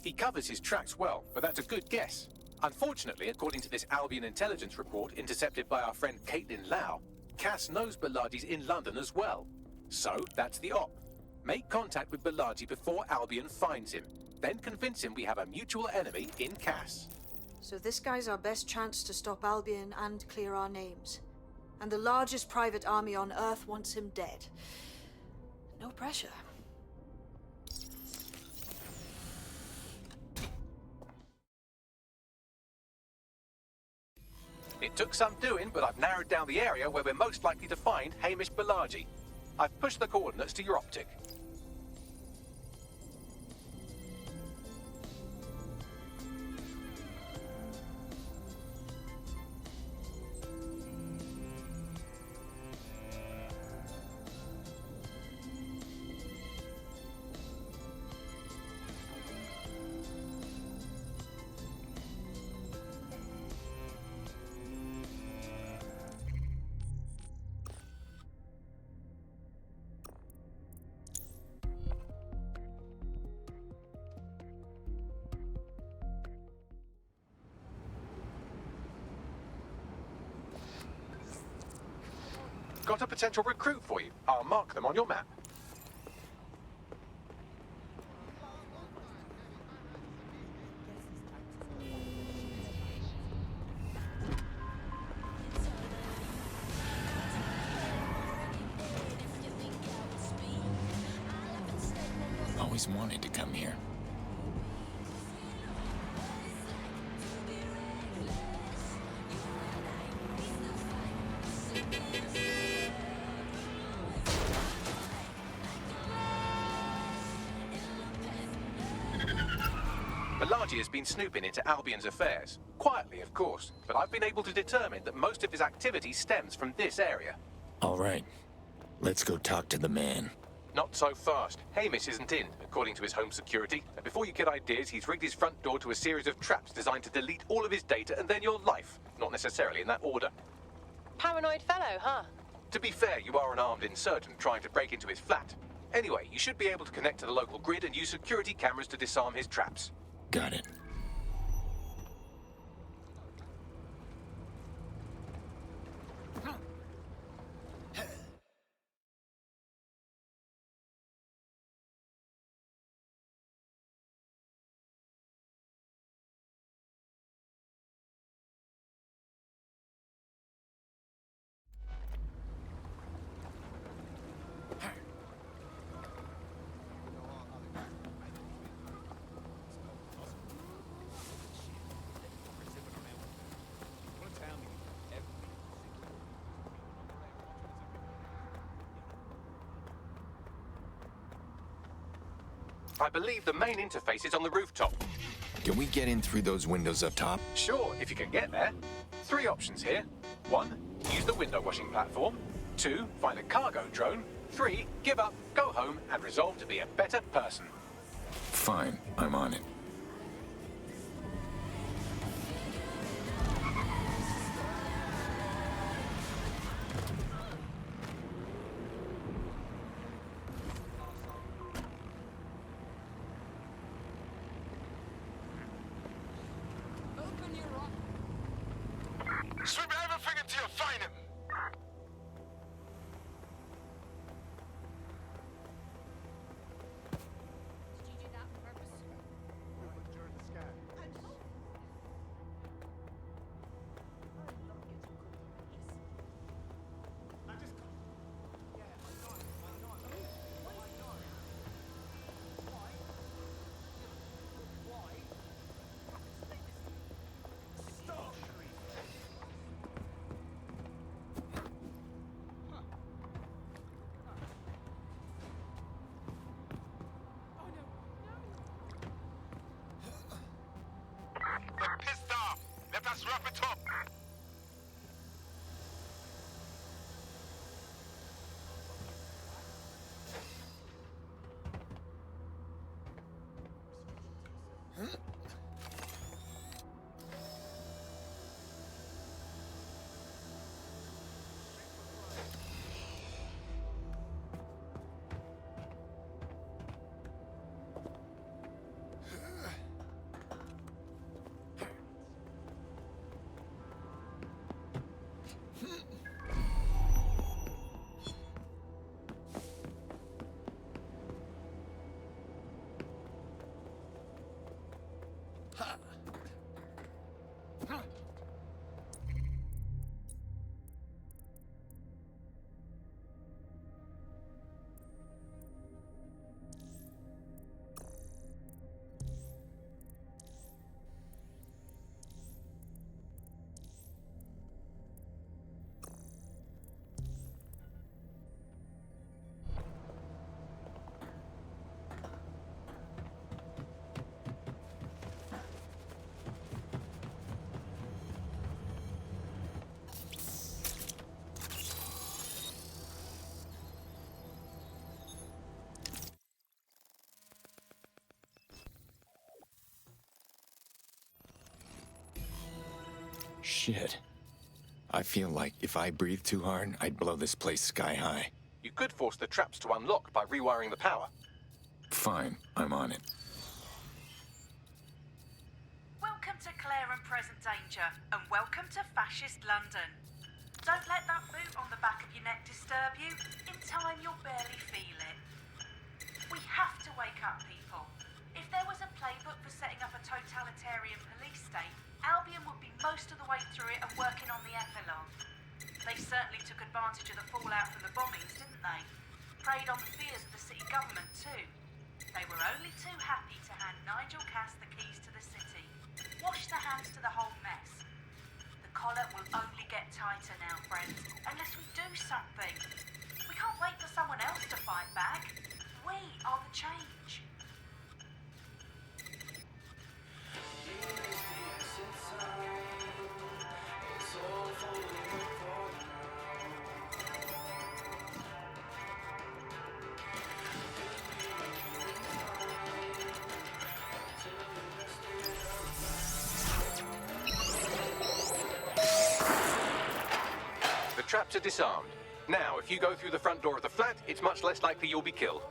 He covers his tracks well, but that's a good guess. Unfortunately, according to this Albion intelligence report intercepted by our friend Caitlin Lau, Cass knows Balaji's in London as well. So, that's the op. Make contact with Balaji before Albion finds him. Then convince him we have a mutual enemy in Cass. So this guy's our best chance to stop Albion and clear our names. And the largest private army on Earth wants him dead. No pressure. It took some doing, but I've narrowed down the area where we're most likely to find Hamish Balaji. I've pushed the coordinates to your optic. Got a potential recruit for you. I'll mark them on your map. Always wanted to come here. Balaji has been snooping into Albion's affairs. Quietly, of course, but I've been able to determine that most of his activity stems from this area. All right. Let's go talk to the man. Not so fast. Hamish isn't in, according to his home security. And before you get ideas, he's rigged his front door to a series of traps designed to delete all of his data and then your life. Not necessarily in that order. Paranoid fellow, huh? To be fair, you are an armed insurgent trying to break into his flat. Anyway, you should be able to connect to the local grid and use security cameras to disarm his traps. Got it. I believe the main interface is on the rooftop. Can we get in through those windows up top? Sure, if you can get there. 3 options here. 1, use the window washing platform. 2, find a cargo drone. 3, give up, go home, and resolve to be a better person. Fine, I'm on it. Swim everything until you find him. Did you do that on purpose? During the scan. They're pissed off. Let us wrap it up. Shit. I feel like if I breathe too hard, I'd blow this place sky high. You could force the traps to unlock by rewiring the power. Fine, I'm on it. Welcome to Claire and Present Danger, and welcome to Fascist London. Don't let that boot on the back of your neck disturb you. In time, you'll barely feel it. We have to wake up people. If there was a playbook for setting up a totalitarian police state, Albion would be most of the way through it and working on the epilogue. They certainly took advantage of the fallout from the bombings, didn't they? Preyed on the fears of the city government too. They were only too happy to hand Nigel Cass the keys to the city. Wash their hands to the whole mess. The collar will only get tighter now, friends, unless we do something. We can't wait for someone else to fight back. We are the change. The traps are disarmed. Now, if you go through the front door of the flat, it's much less likely you'll be killed.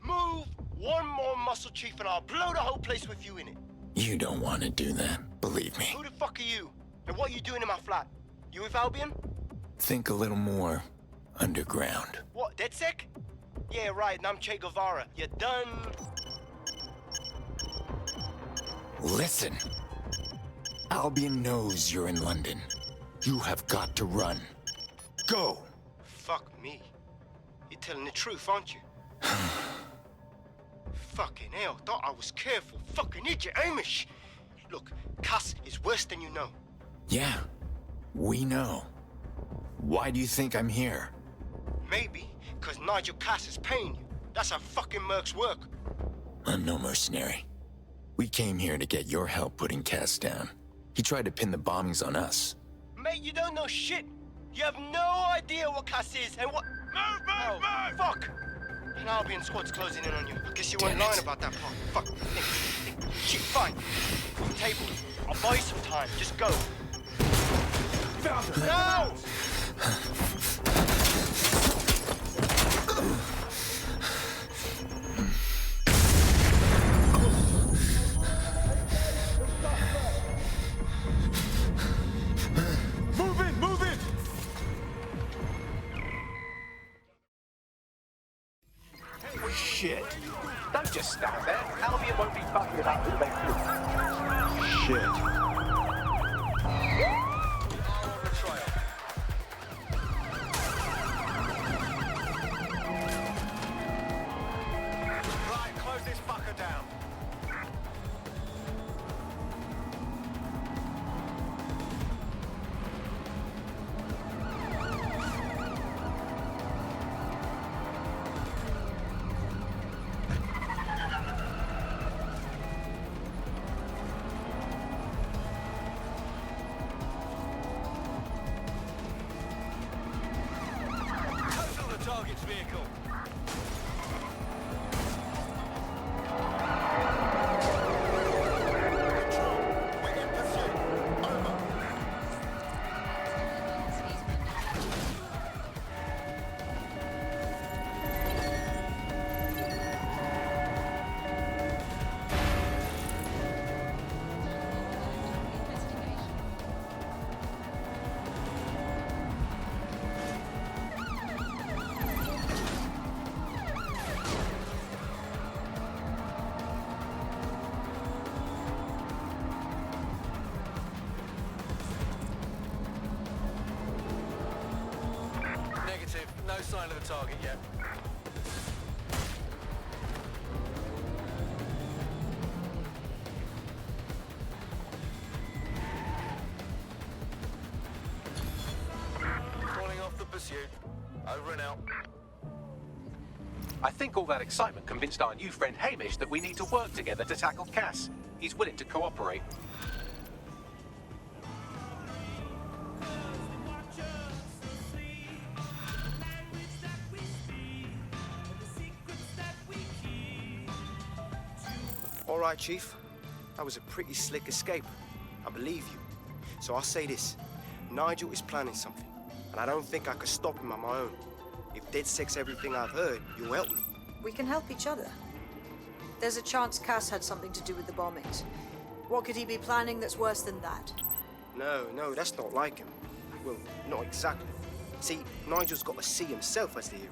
Move one more muscle, Chief, and I'll blow the whole place with you in it. You don't want to do that, believe me. Who the fuck are you? And what are you doing in my flat? You with Albion? Think a little more underground. What, DedSec? Yeah, right, and I'm Che Guevara. You done? Listen. Albion knows you're in London. You have got to run. Go! Fuck me. You're telling the truth, aren't you? Fucking hell, thought I was careful. Fucking idiot, Amish. Look, Cass is worse than you know. Yeah, we know. Why do you think I'm here? Maybe, because Nigel Cass is paying you. That's how fucking mercs work. I'm no mercenary. We came here to get your help putting Cass down. He tried to pin the bombings on us. Mate, you don't know shit. You have no idea what Cass is and what... Move! Fuck! An Albion squad's closing in on you. I guess you weren't lying about that part. Fuck. Think. Shit, fine. Table. I'll buy you some time. Just go. Found her. No! Move in! Shit. Don't just stand there. Albion won't be fucking it up if they do. Shit. Right, close this fucker down. Total the target's vehicle. Negative. No sign of the target yet. Calling off the pursuit. Over and out. I think all that excitement convinced our new friend Hamish that we need to work together to tackle Cass. He's willing to cooperate. All right, Chief. That was a pretty slick escape. I believe you. So I'll say this. Nigel is planning something, and I don't think I could stop him on my own. If DedSec's everything I've heard, you'll help me. We can help each other. There's a chance Cass had something to do with the bombings. What could he be planning that's worse than that? No, that's not like him. Well, not exactly. See, Nigel's got to see himself as the hero.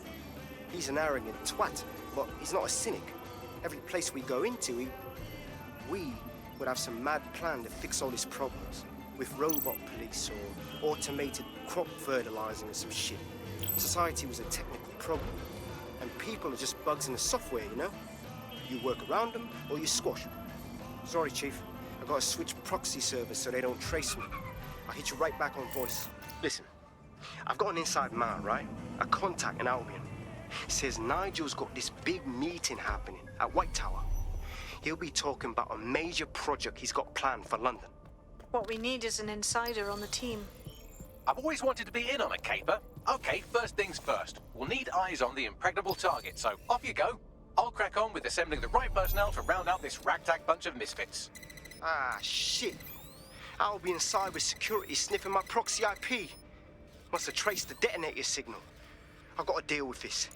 He's an arrogant twat, but he's not a cynic. Every place we go into, we would have some mad plan to fix all his problems. With robot police or automated crop fertilizing or some shit. Society was a technical problem. And people are just bugs in the software, you know? You work around them or you squash them. Sorry, Chief. I gotta switch proxy servers so they don't trace me. I'll hit you right back on voice. Listen, I've got an inside man, right? A contact in Albion. Says Nigel's got this big meeting happening at White Tower. He'll be talking about a major project he's got planned for London. What we need is an insider on the team. I've always wanted to be in on a caper. Okay, first things first. We'll need eyes on the impregnable target, so off you go. I'll crack on with assembling the right personnel to round out this ragtag bunch of misfits. Ah, shit. Albion cybersecurity sniffing my proxy IP. Must have traced the detonator signal. I've got to deal with this.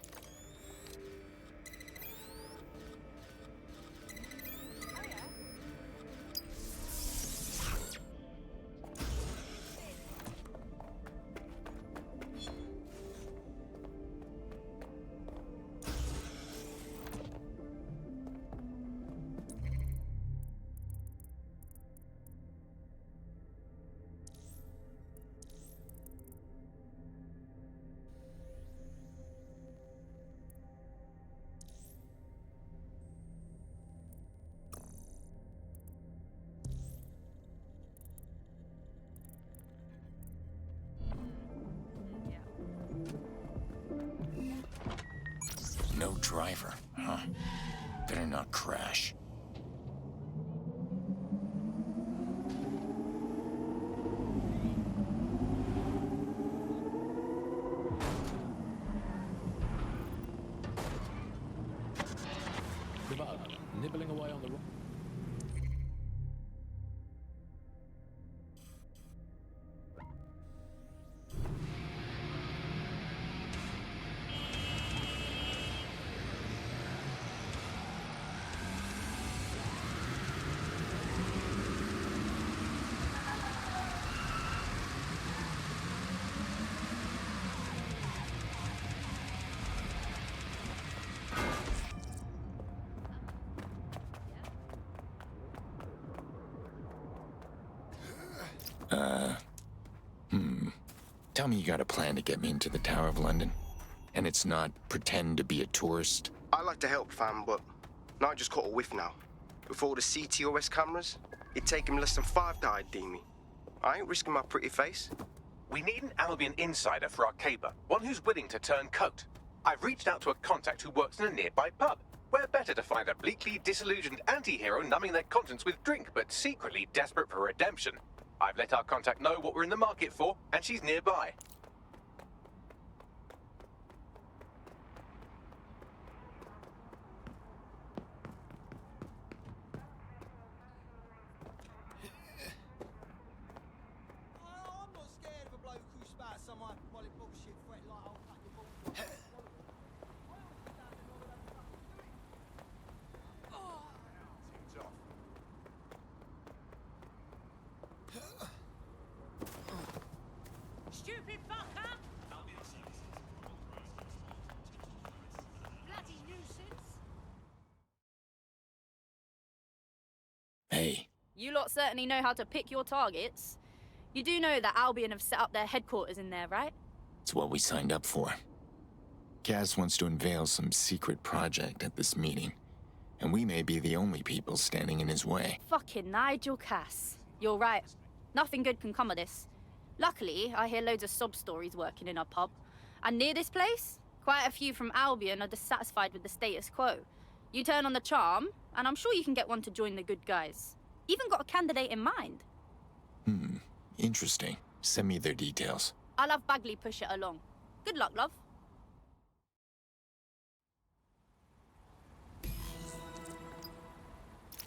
driver, huh? Better not crash. The bug, nibbling away on the rock. Tell me you got a plan to get me into the Tower of London. And it's not pretend to be a tourist. I like to help, fam, but now I just caught a whiff now. With all the CTOS cameras, it'd take him less than 5 to ID me. I ain't risking my pretty face. We need an Albion insider for our caper, one who's willing to turn coat. I've reached out to a contact who works in a nearby pub. Where better to find a bleakly disillusioned anti-hero numbing their conscience with drink, but secretly desperate for redemption. I've let our contact know what we're in the market for, and she's nearby. I'm not scared of a bloke who spouts some hyperbolic bullshit threat like I'll cut your balls. Stupid fucker! Bloody nuisance! Hey, You lot certainly know how to pick your targets. You do know that Albion have set up their headquarters in there, right? it's what we signed up for. Gaz wants to unveil some secret project at this meeting. And we may be the only people standing in his way. Fucking Nigel Cass. You're right. Nothing good can come of this. Luckily, I hear loads of sob stories working in our pub. And near this place, quite a few from Albion are dissatisfied with the status quo. You turn on the charm, and I'm sure you can get one to join the good guys. Even got a candidate in mind. Interesting. Send me their details. I'll have Bagley push it along. Good luck, love.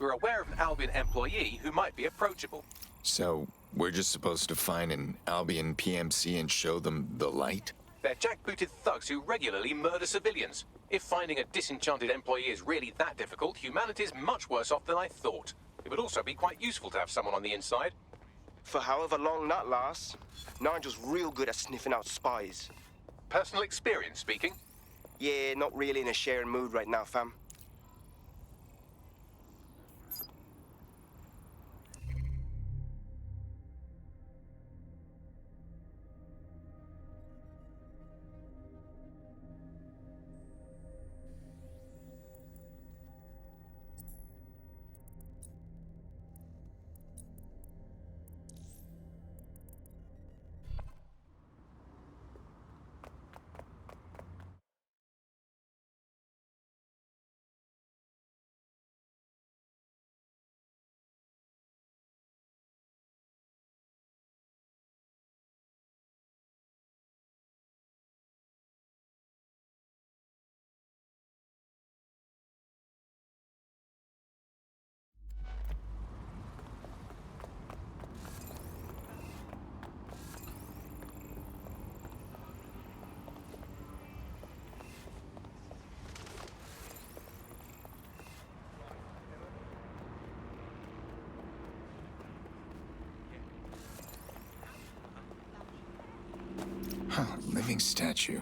We're aware of an Albion employee who might be approachable. So, we're just supposed to find an Albion PMC and show them the light? They're jackbooted thugs who regularly murder civilians. If finding a disenchanted employee is really that difficult, humanity's much worse off than I thought. It would also be quite useful to have someone on the inside. For however long that lasts, Nigel's real good at sniffing out spies. Personal experience speaking? Yeah, not really in a sharing mood right now, fam. Huh, living statue.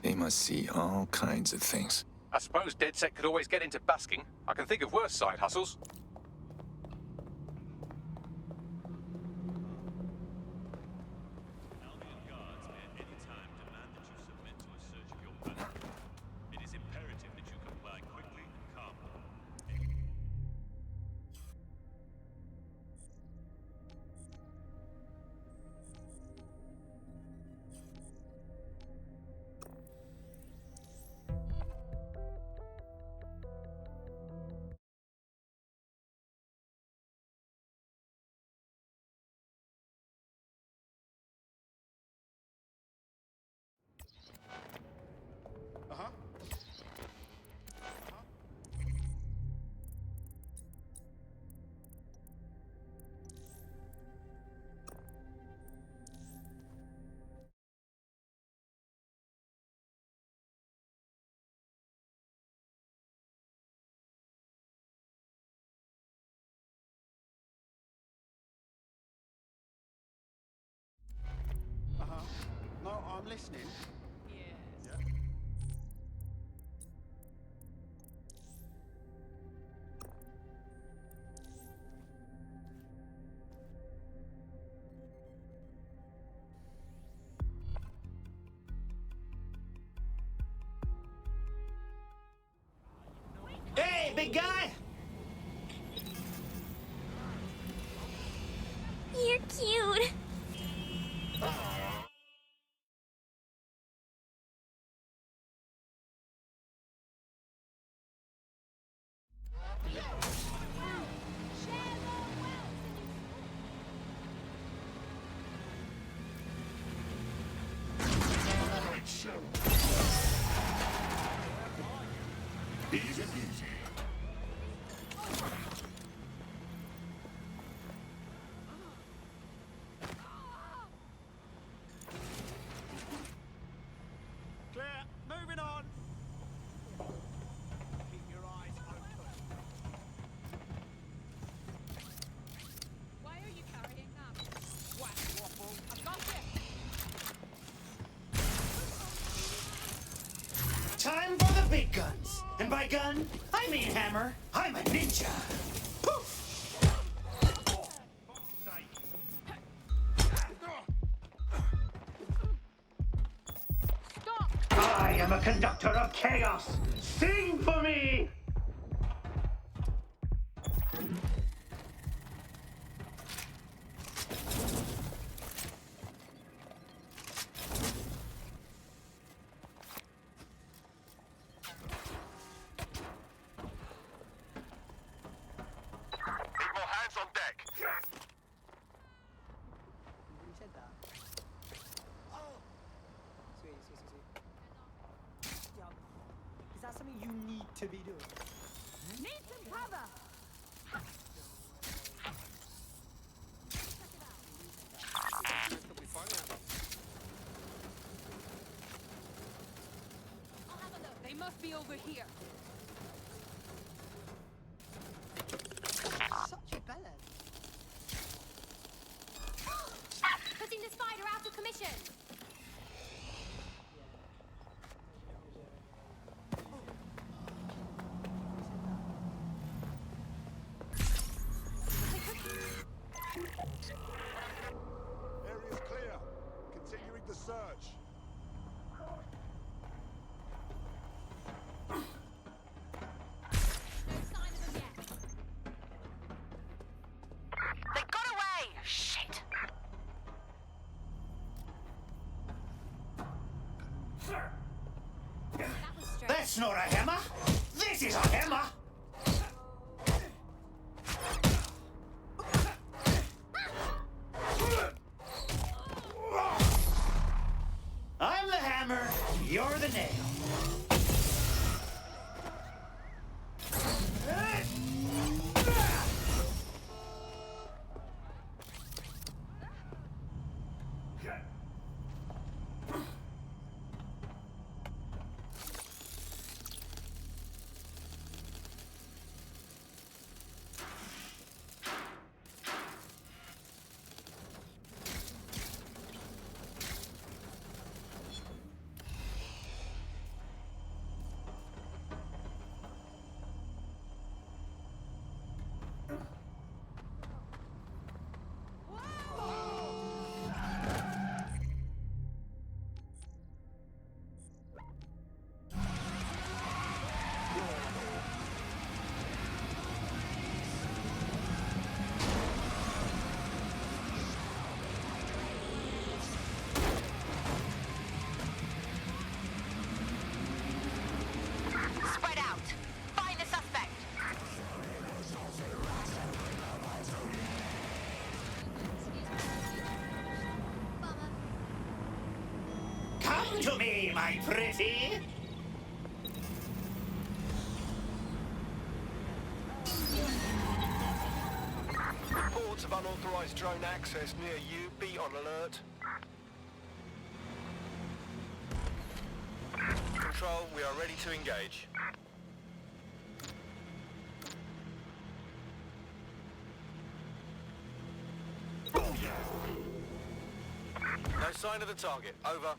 They must see all kinds of things. I suppose DedSec could always get into basking. I can think of worse side hustles. listening. Yes. Hey, big guy! You're cute. Easy peasy. Clear. Moving on. Keep your eyes open. Why are you carrying them? Whack waffle. I've got it. Time for the big guns. And by gun, I mean hammer. I'm a ninja. Poof! I am a conductor of chaos. Sing for me! Need more hands on deck. You said that. Sweet. Yo, is that something you need to be doing? Need some cover. I'll have a look. They must be over here. Such a bellend. Putting the spider out of commission. Area's clear. Continuing the search. They got away! Shit! That's not a hammer. This is a hammer. I'm the hammer. You're the nail. Spread out. Find the suspect. Come to me, my pretty. Reports of unauthorized drone access near you. Be on alert. Control, we are ready to engage. No sign of the target. Over.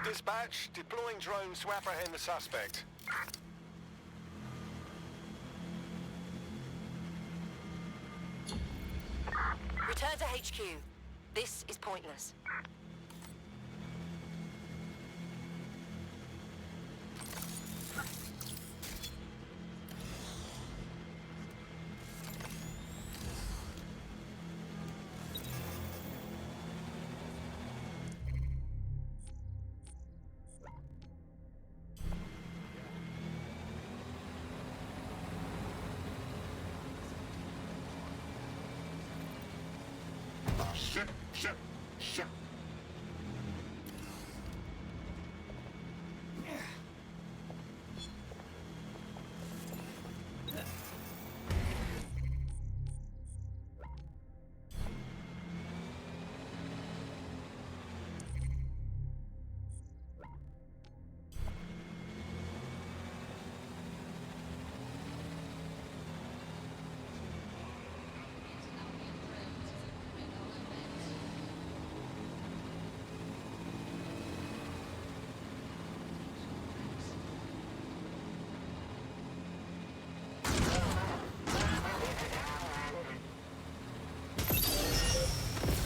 Dispatch, deploying drones to apprehend the suspect. Return to HQ. This is pointless. Shit.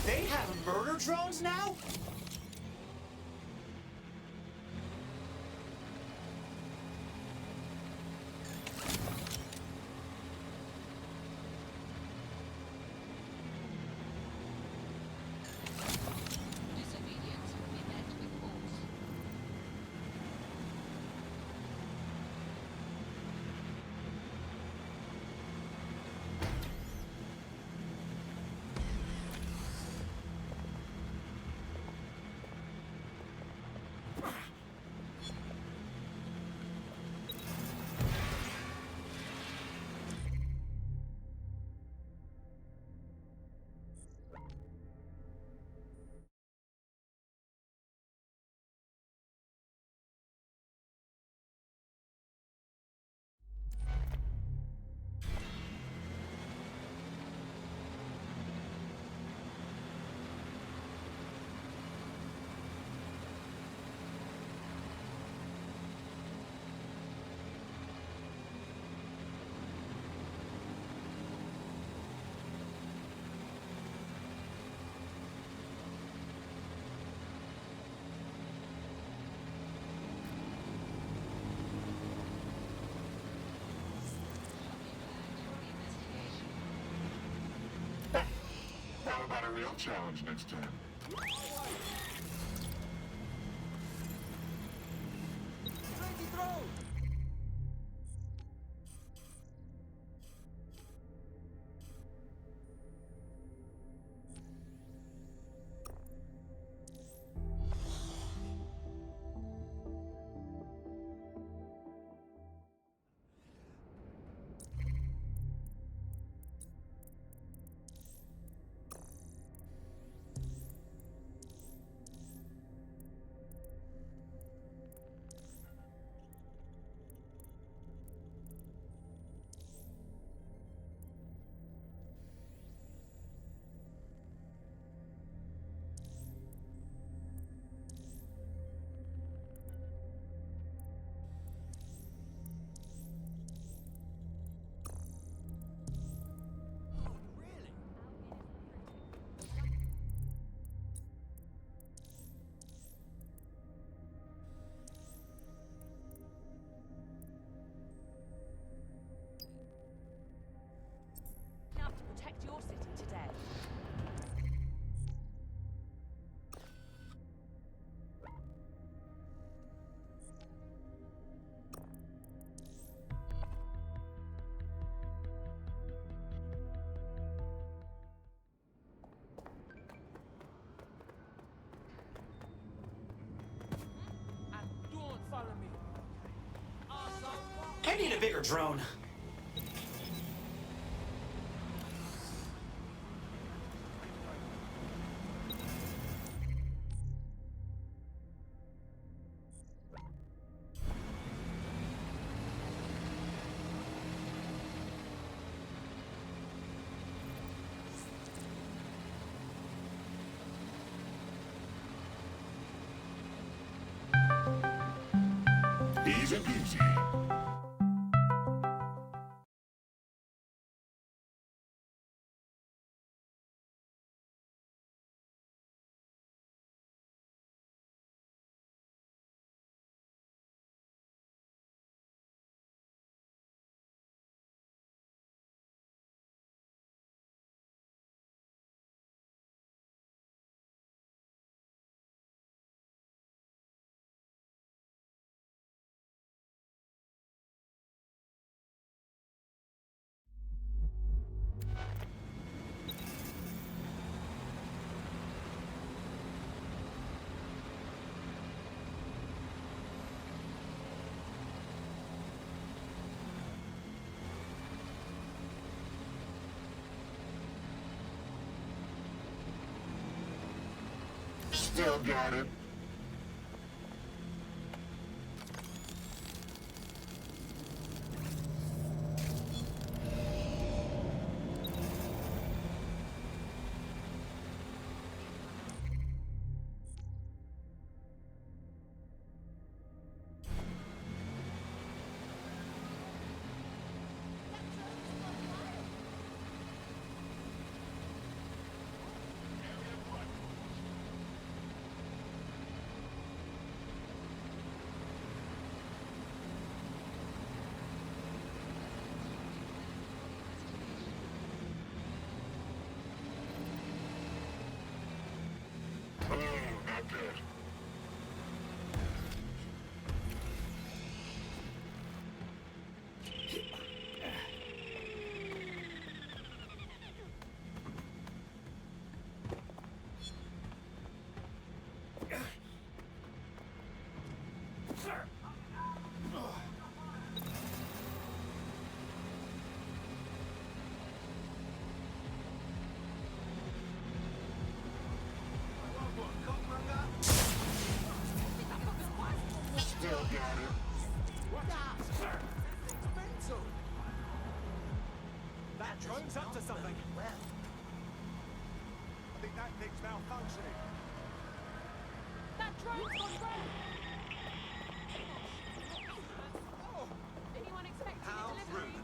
They have murder drones now? How about a real challenge next time? Enough to protect your city today. Don't follow me. I need a bigger drone. Still got it. Still got it. Mental. That drone's up to something. I think that thing's malfunctioning. That drone's gone rogue! Anyone expecting a delivery?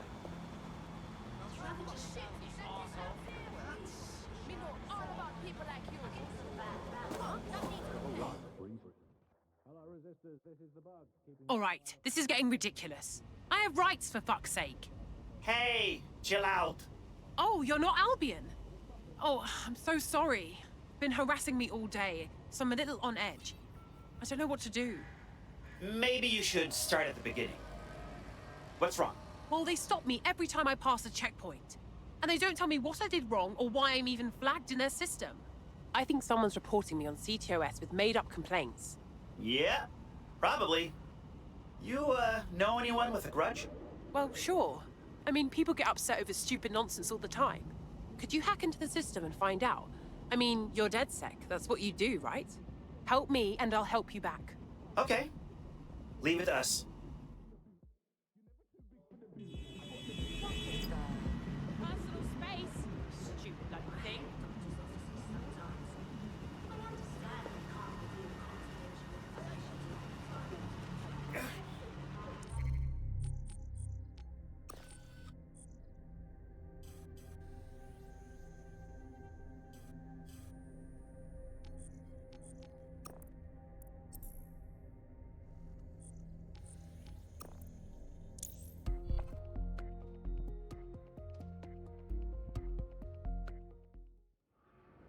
Shit, you sent us out there. Me know all about people like you. Huh? That needs All right, this is getting ridiculous. I have rights, for fuck's sake. Hey, chill out. Oh, you're not Albion? Oh, I'm so sorry. Been harassing me all day, so I'm a little on edge. I don't know what to do. Maybe you should start at the beginning. What's wrong? Well, they stop me every time I pass a checkpoint. And they don't tell me what I did wrong or why I'm even flagged in their system. I think someone's reporting me on CTOS with made-up complaints. Yeah, probably. You, know anyone with a grudge? Well, sure. I mean, people get upset over stupid nonsense all the time. Could you hack into the system and find out? I mean, you're DedSec. That's what you do, right? Help me, and I'll help you back. Okay. Leave it to us. personal space. Stupid bloody thing.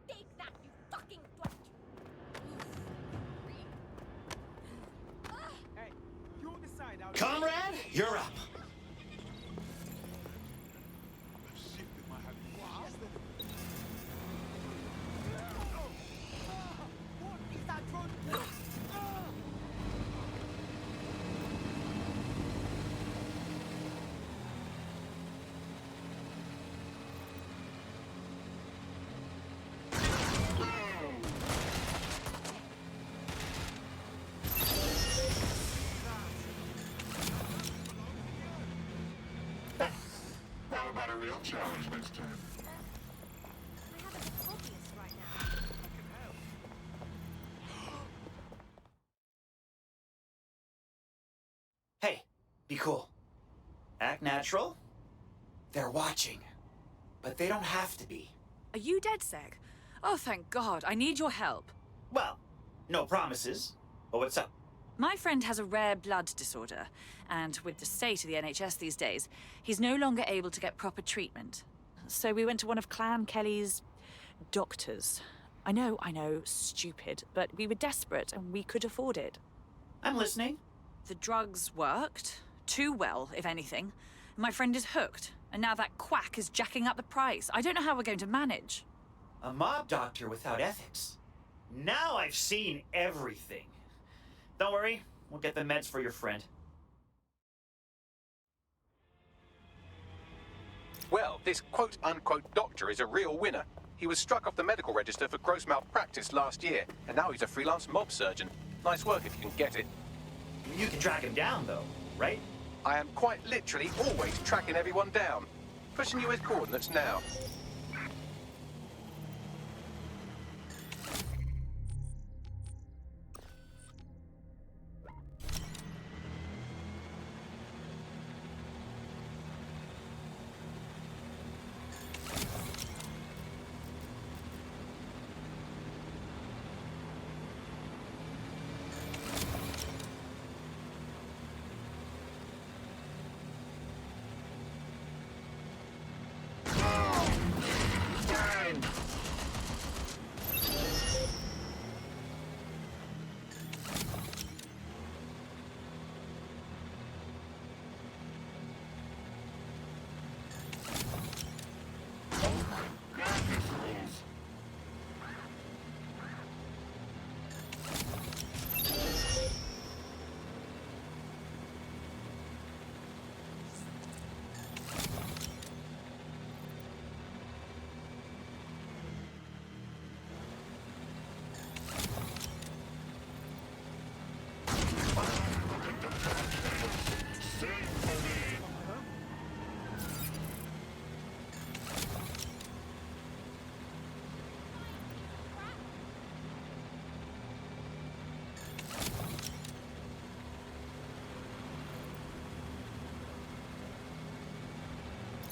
Take that, you fucking twat! Hey, you decide how. Comrade, you're up. What is that drone? How about a real challenge next time? Hey, be cool. Act natural. They're watching. But they don't have to be. Are you DedSec? Oh, thank God. I need your help. Well, no promises. But what's up? My friend has a rare blood disorder, and with the state of the NHS these days, he's no longer able to get proper treatment. So we went to one of Clan Kelly's doctors. I know, stupid, but we were desperate and we could afford it. I'm listening. The drugs worked. Too well, if anything. My friend is hooked, and now that quack is jacking up the price. I don't know how we're going to manage. A mob doctor without ethics. Now I've seen everything. Don't worry, we'll get the meds for your friend. Well, this quote-unquote doctor is a real winner. He was struck off the medical register for gross malpractice last year, and now he's a freelance mob surgeon. Nice work if you can get it. You can track him down, though, right? I am quite literally always tracking everyone down. Pushing you his coordinates now.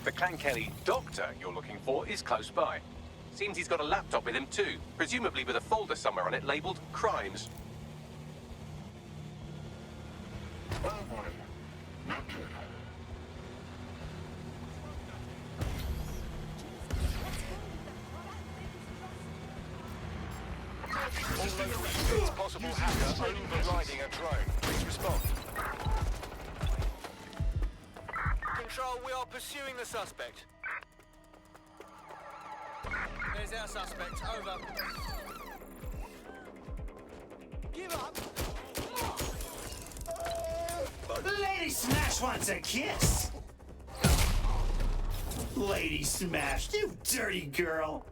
The Clan Kelly doctor you're looking for is close by. Seems he's got a laptop with him too, presumably with a folder somewhere on it labelled Crimes. All locations possible hacker owning or riding a drone. Please respond. Control, we are pursuing the suspect. There's our suspect. Over. Give up. Lady Smash wants a kiss. Lady Smash, you dirty girl.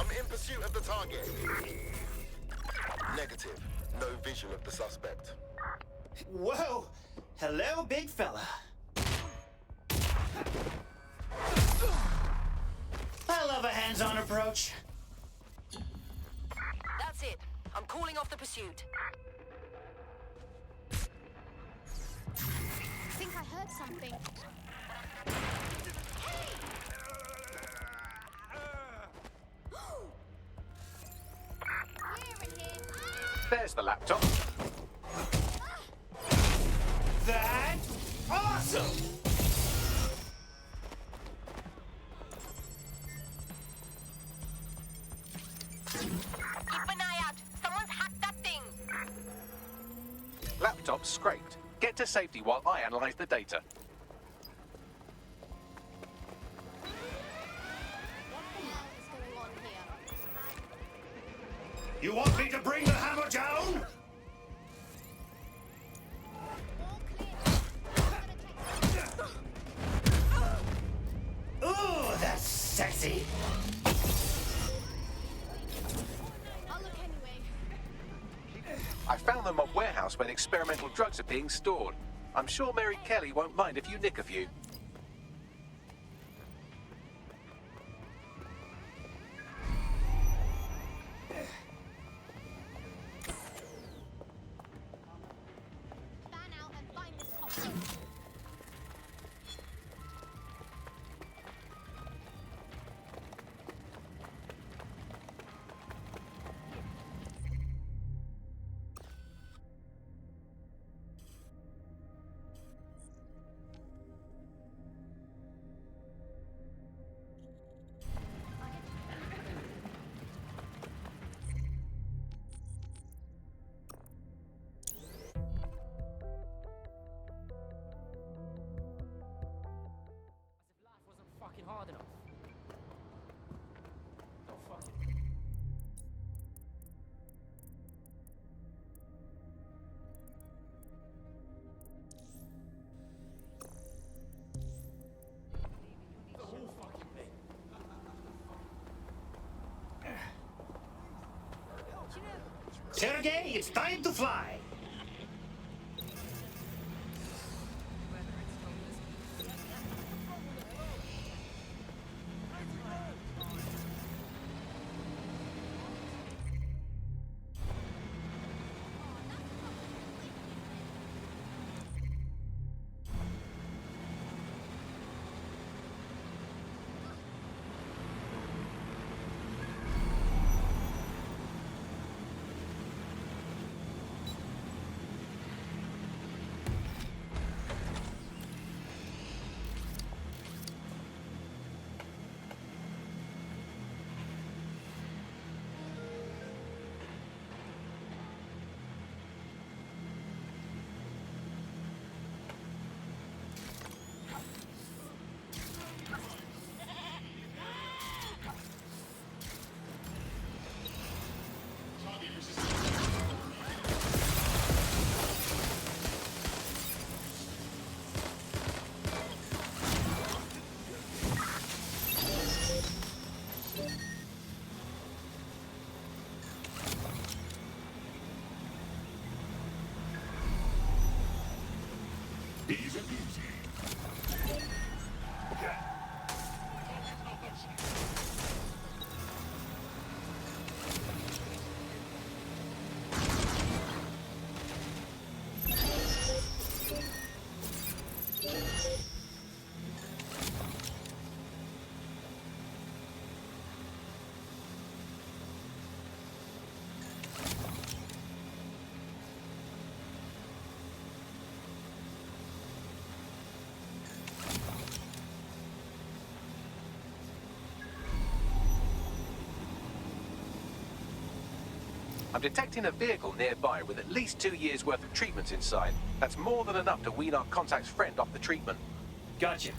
I'm in pursuit of the target. Negative. No vision of the suspect. Whoa! Hello, big fella. I love a hands-on approach. That's it. I'm calling off the pursuit. I think I heard something. There's the laptop. That's awesome! Keep an eye out. Someone's hacked that thing. Laptop scraped. Get to safety while I analyze the data. You want me to bring the hammer down? Ooh, that's sexy. I'll look anyway. I found the mob warehouse where the experimental drugs are being stored. I'm sure Mary Kelly won't mind if you nick a few. Sergei, it's time to fly. I'm detecting a vehicle nearby with at least 2 years' worth of treatments inside. That's more than enough to wean our contact's friend off the treatment. Gotcha.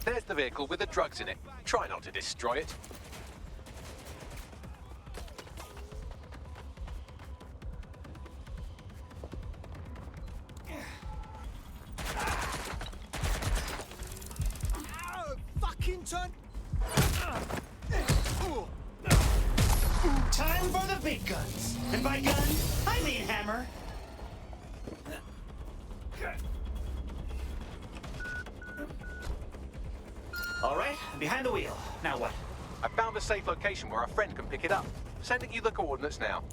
There's the vehicle with the drugs in it. Try not to destroy it. Fucking turn! Time for the big guns. And by gun, I mean hammer. All right, I'm behind the wheel. Now what? I found a safe location where our friend can pick it up. Sending you the coordinates now.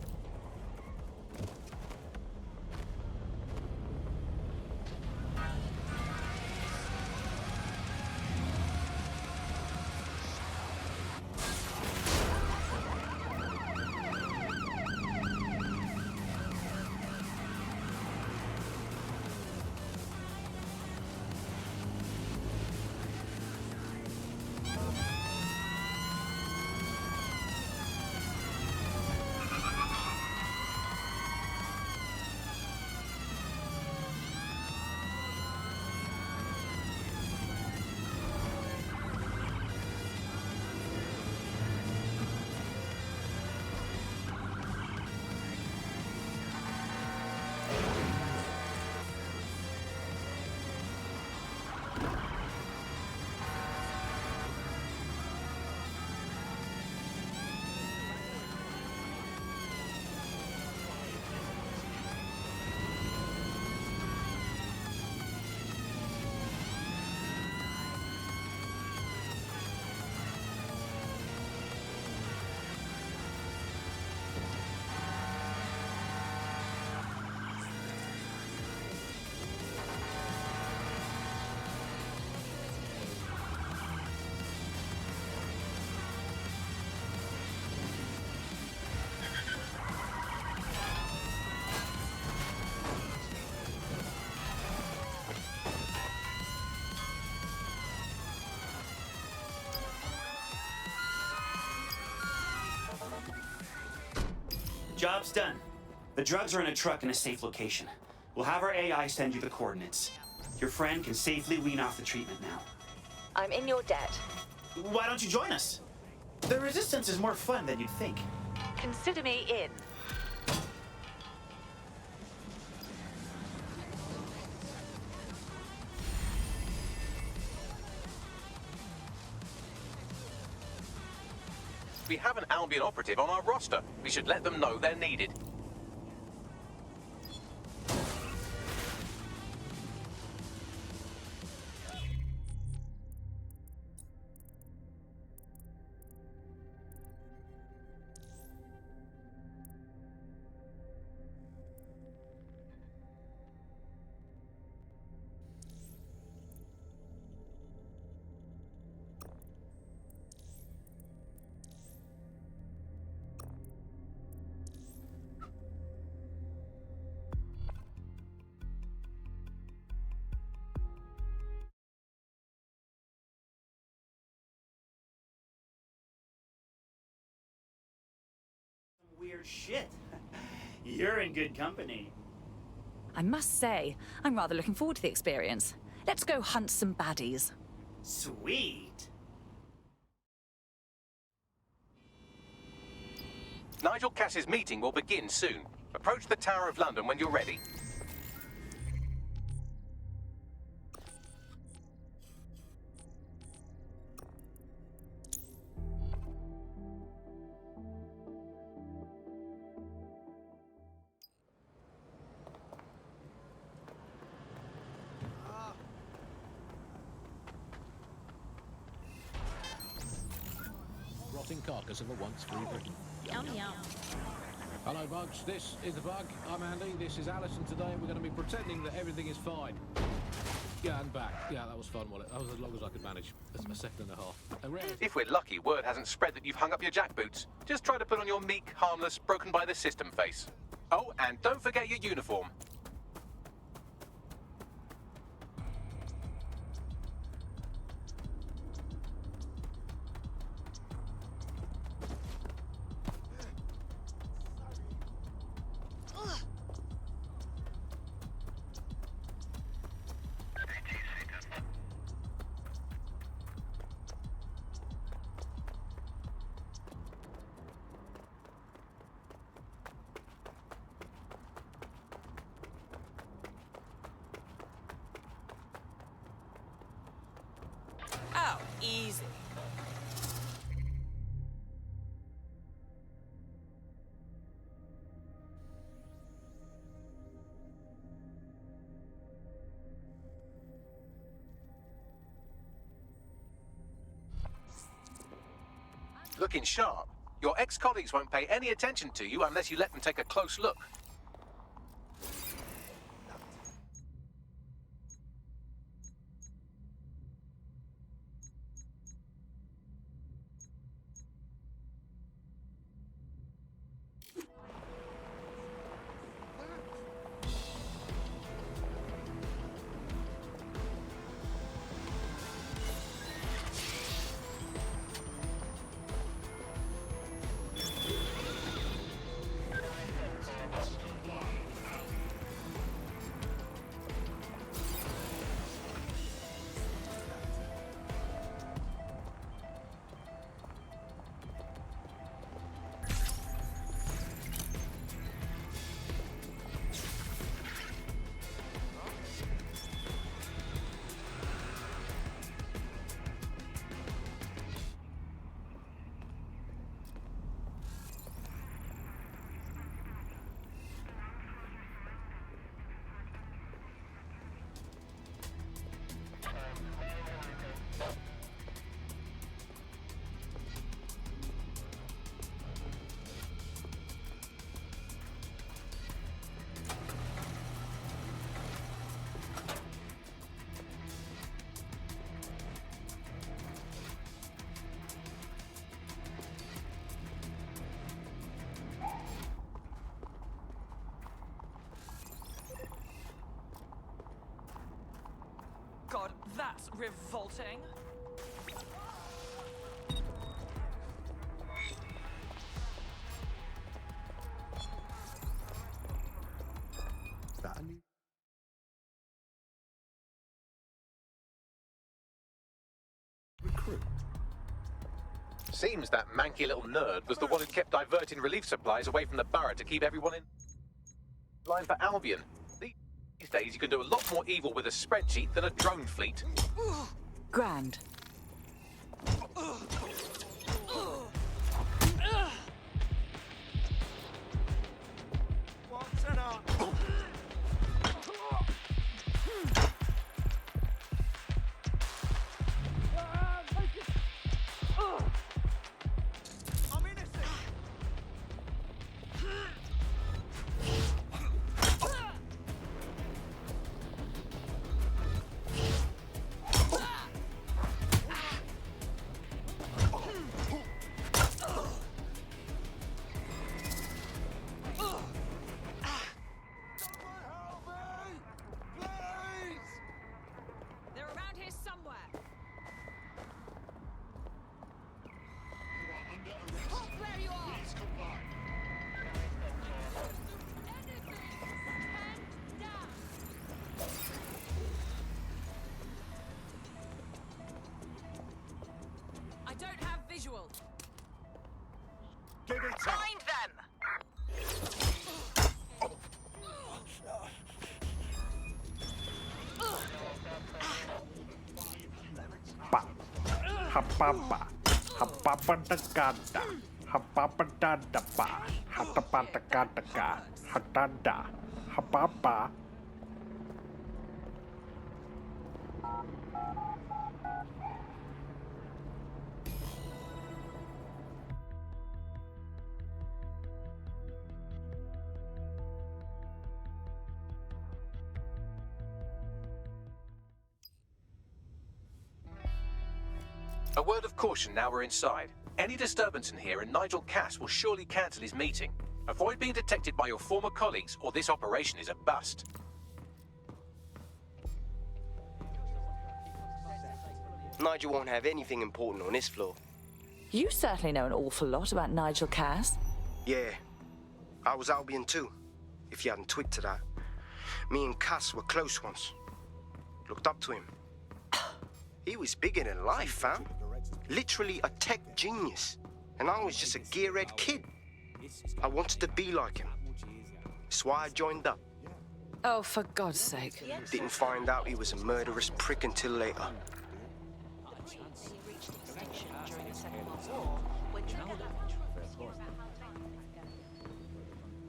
Job's done. The drugs are in a truck in a safe location. We'll have our AI send you the coordinates. Your friend can safely wean off the treatment now. I'm in your debt. Why don't you join us? The Resistance is more fun than you'd think. Consider me in. We have an Albion operative on our roster. We should let them know they're needed. Weird shit. You're in good company. I must say, I'm rather looking forward to the experience. Let's go hunt some baddies. Sweet. Nigel Cass's meeting will begin soon. Approach the Tower of London when you're ready. Rotting carcass of a once free Britain. Yum yum. Hello, Bugs. This is the Bug. I'm Andy. This is Alice, and today we're going to be pretending that everything is fine. Yeah, and back. Yeah, that was fun, wasn't it? That was as long as I could manage. That's a second and a half. If we're lucky, word hasn't spread that you've hung up your jackboots. Just try to put on your meek, harmless, broken by the system face. Oh, and don't forget your uniform. Oh, easy. Looking sharp. Your ex-colleagues won't pay any attention to you unless you let them take a close look. God, that's revolting. crew. Seems that manky little nerd was the one who kept diverting relief supplies away from the borough to keep everyone in line for Albion. These days you can do a lot more evil with a spreadsheet than a drone fleet. Grand. What's an art? I'm innocent. They're around here somewhere. Oh, there you are! Please comply. I don't have visual. Give it Find them! Hapapa, hapapatakata, hapapadadapa, hatapatakataka, hatada, hapapa. A word of caution now we're inside. Any disturbance in here and Nigel Cass will surely cancel his meeting. Avoid being detected by your former colleagues or this operation is a bust. Nigel won't have anything important on this floor. You certainly know an awful lot about Nigel Cass. Yeah, I was Albion too, if you hadn't twigged to that. Me and Cass were close once. Looked up to him. He was bigger than life, fam. Literally a tech genius. And I was just a gearhead kid. I wanted to be like him. That's why I joined up. Oh, for God's sake. Didn't find out he was a murderous prick until later.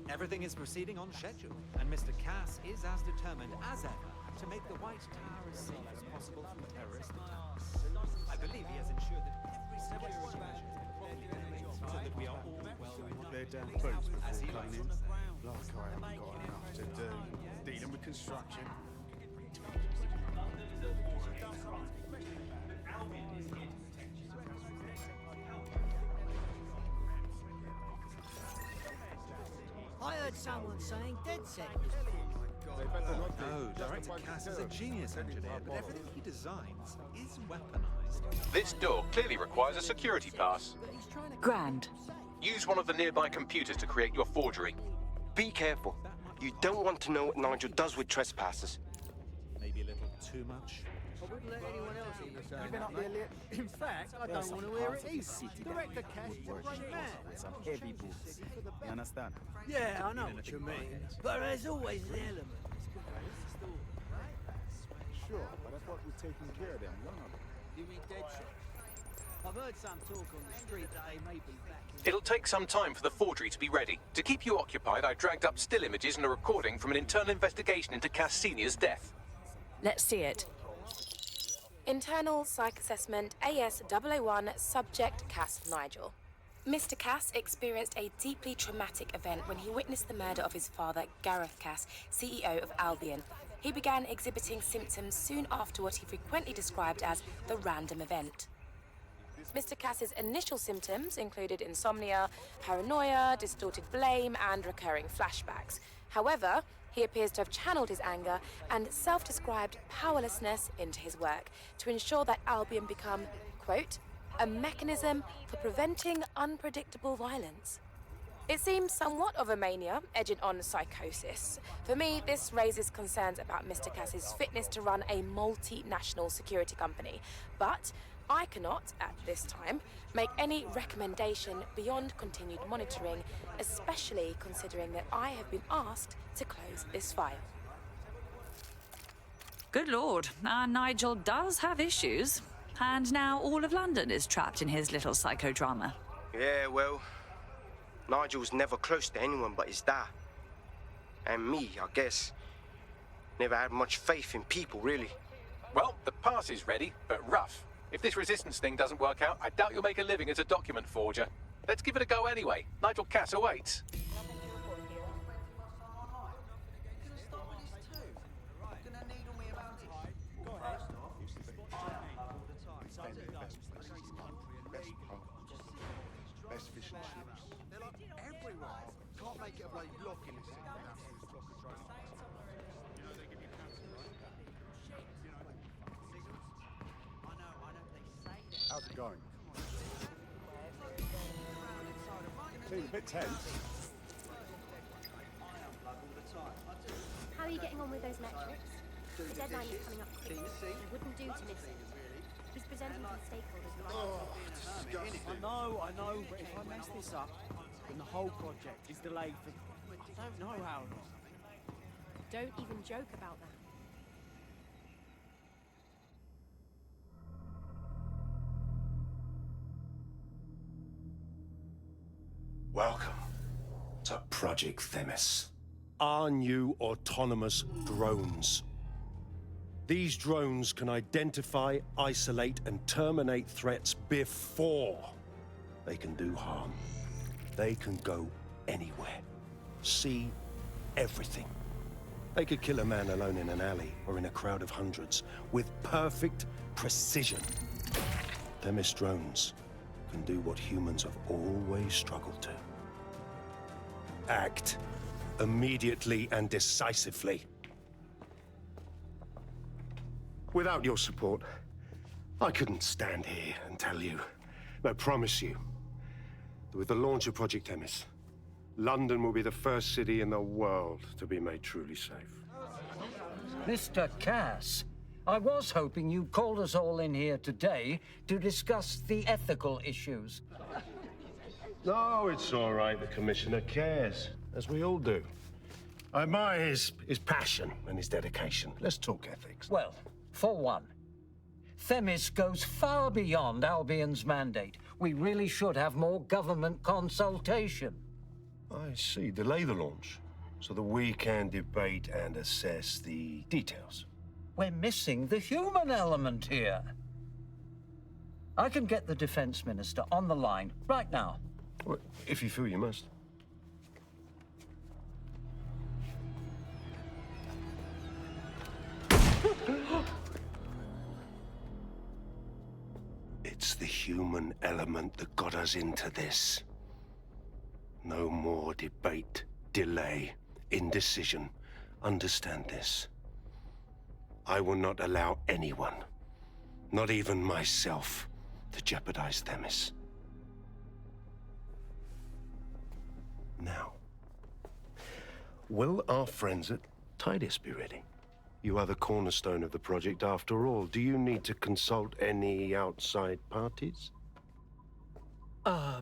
Everything is proceeding on schedule, and Mr. Cass is as determined as ever to make the White Tower as safe as possible from terrorist attacks. I believe he has ensured that every security measure so that we are all well They're down boots before coming in. Like I haven't got enough to do. Dealing with construction. I heard someone saying DedSec was No, Director Cass is a genius engineer, but everything he designs is weaponized. This door clearly requires a security pass. Grand. Use one of the nearby computers to create your forgery. Be careful. You don't want to know what Nigel does with trespassers. Maybe a little too much. I wouldn't let anyone else in the same. You've been up there lit. In fact, I don't want to hear it either. Director Cass is a great man. Some heavy boots. You understand? Yeah, I know what you mean. But there's always an element. Sure, but I thought we'd taken care of them long ago. You mean DedSec? I've heard some talk on the street that they may be back in. It'll take some time for the forgery to be ready. To keep you occupied, I dragged up still images and a recording from an internal investigation into Cass Sr.'s death. Let's see it. Internal Psych Assessment AS001 Subject Cass Nigel. Mr. Cass experienced a deeply traumatic event when he witnessed the murder of his father, Gareth Cass, CEO of Albion. He began exhibiting symptoms soon after what he frequently described as the random event. Mr. Cass's initial symptoms included insomnia, paranoia, distorted blame, and recurring flashbacks. However, he appears to have channeled his anger and self-described powerlessness into his work to ensure that Albion become, quote, a mechanism for preventing unpredictable violence. It seems somewhat of a mania, edging on psychosis. For me, this raises concerns about Mr. Cass's fitness to run a multinational security company. But I cannot, at this time, make any recommendation beyond continued monitoring, especially considering that I have been asked to close this file. Good lord, our Nigel does have issues. And now all of London is trapped in his little psychodrama. Yeah, well, Nigel's never close to anyone but his dad. And me, I guess. Never had much faith in people, really. Well, the pass is ready, but rough. If this resistance thing doesn't work out, I doubt you'll make a living as a document forger. Let's give it a go anyway. Nigel Cass awaits. Best fish and chips. They're like everywhere. Can't make it a bloody block in this city. How's it going? Seems a bit tense. How are you getting on with those metrics? The deadline is coming up quick. It wouldn't do to miss it. He's presenting to the stakeholders right now. I know, but if I mess this up, then the whole project is delayed for I don't know how long. Don't even joke about that. Welcome to Project Themis. Our new autonomous drones. These drones can identify, isolate, and terminate threats before they can do harm. They can go anywhere, see everything. They could kill a man alone in an alley or in a crowd of hundreds with perfect precision. Themis drones can do what humans have always struggled to. Act immediately and decisively. Without your support, I couldn't stand here and tell you, I promise you, that with the launch of Project Themis, London will be the first city in the world to be made truly safe. Mr. Cass, I was hoping you called us all in here today to discuss the ethical issues. No, it's all right. The Commissioner cares, as we all do. I admire his passion and his dedication. Let's talk ethics. Well, for one, Themis goes far beyond Albion's mandate. We really should have more government consultation. I see. Delay the launch so that we can debate and assess the details. We're missing the human element here. I can get the Defense Minister on the line right now. Well, if you feel you must. It's the human element that got us into this. No more debate, delay, indecision. Understand this. I will not allow anyone, not even myself, to jeopardize Themis. Now, will our friends at Tidus be ready? You are the cornerstone of the project after all. Do you need to consult any outside parties? No.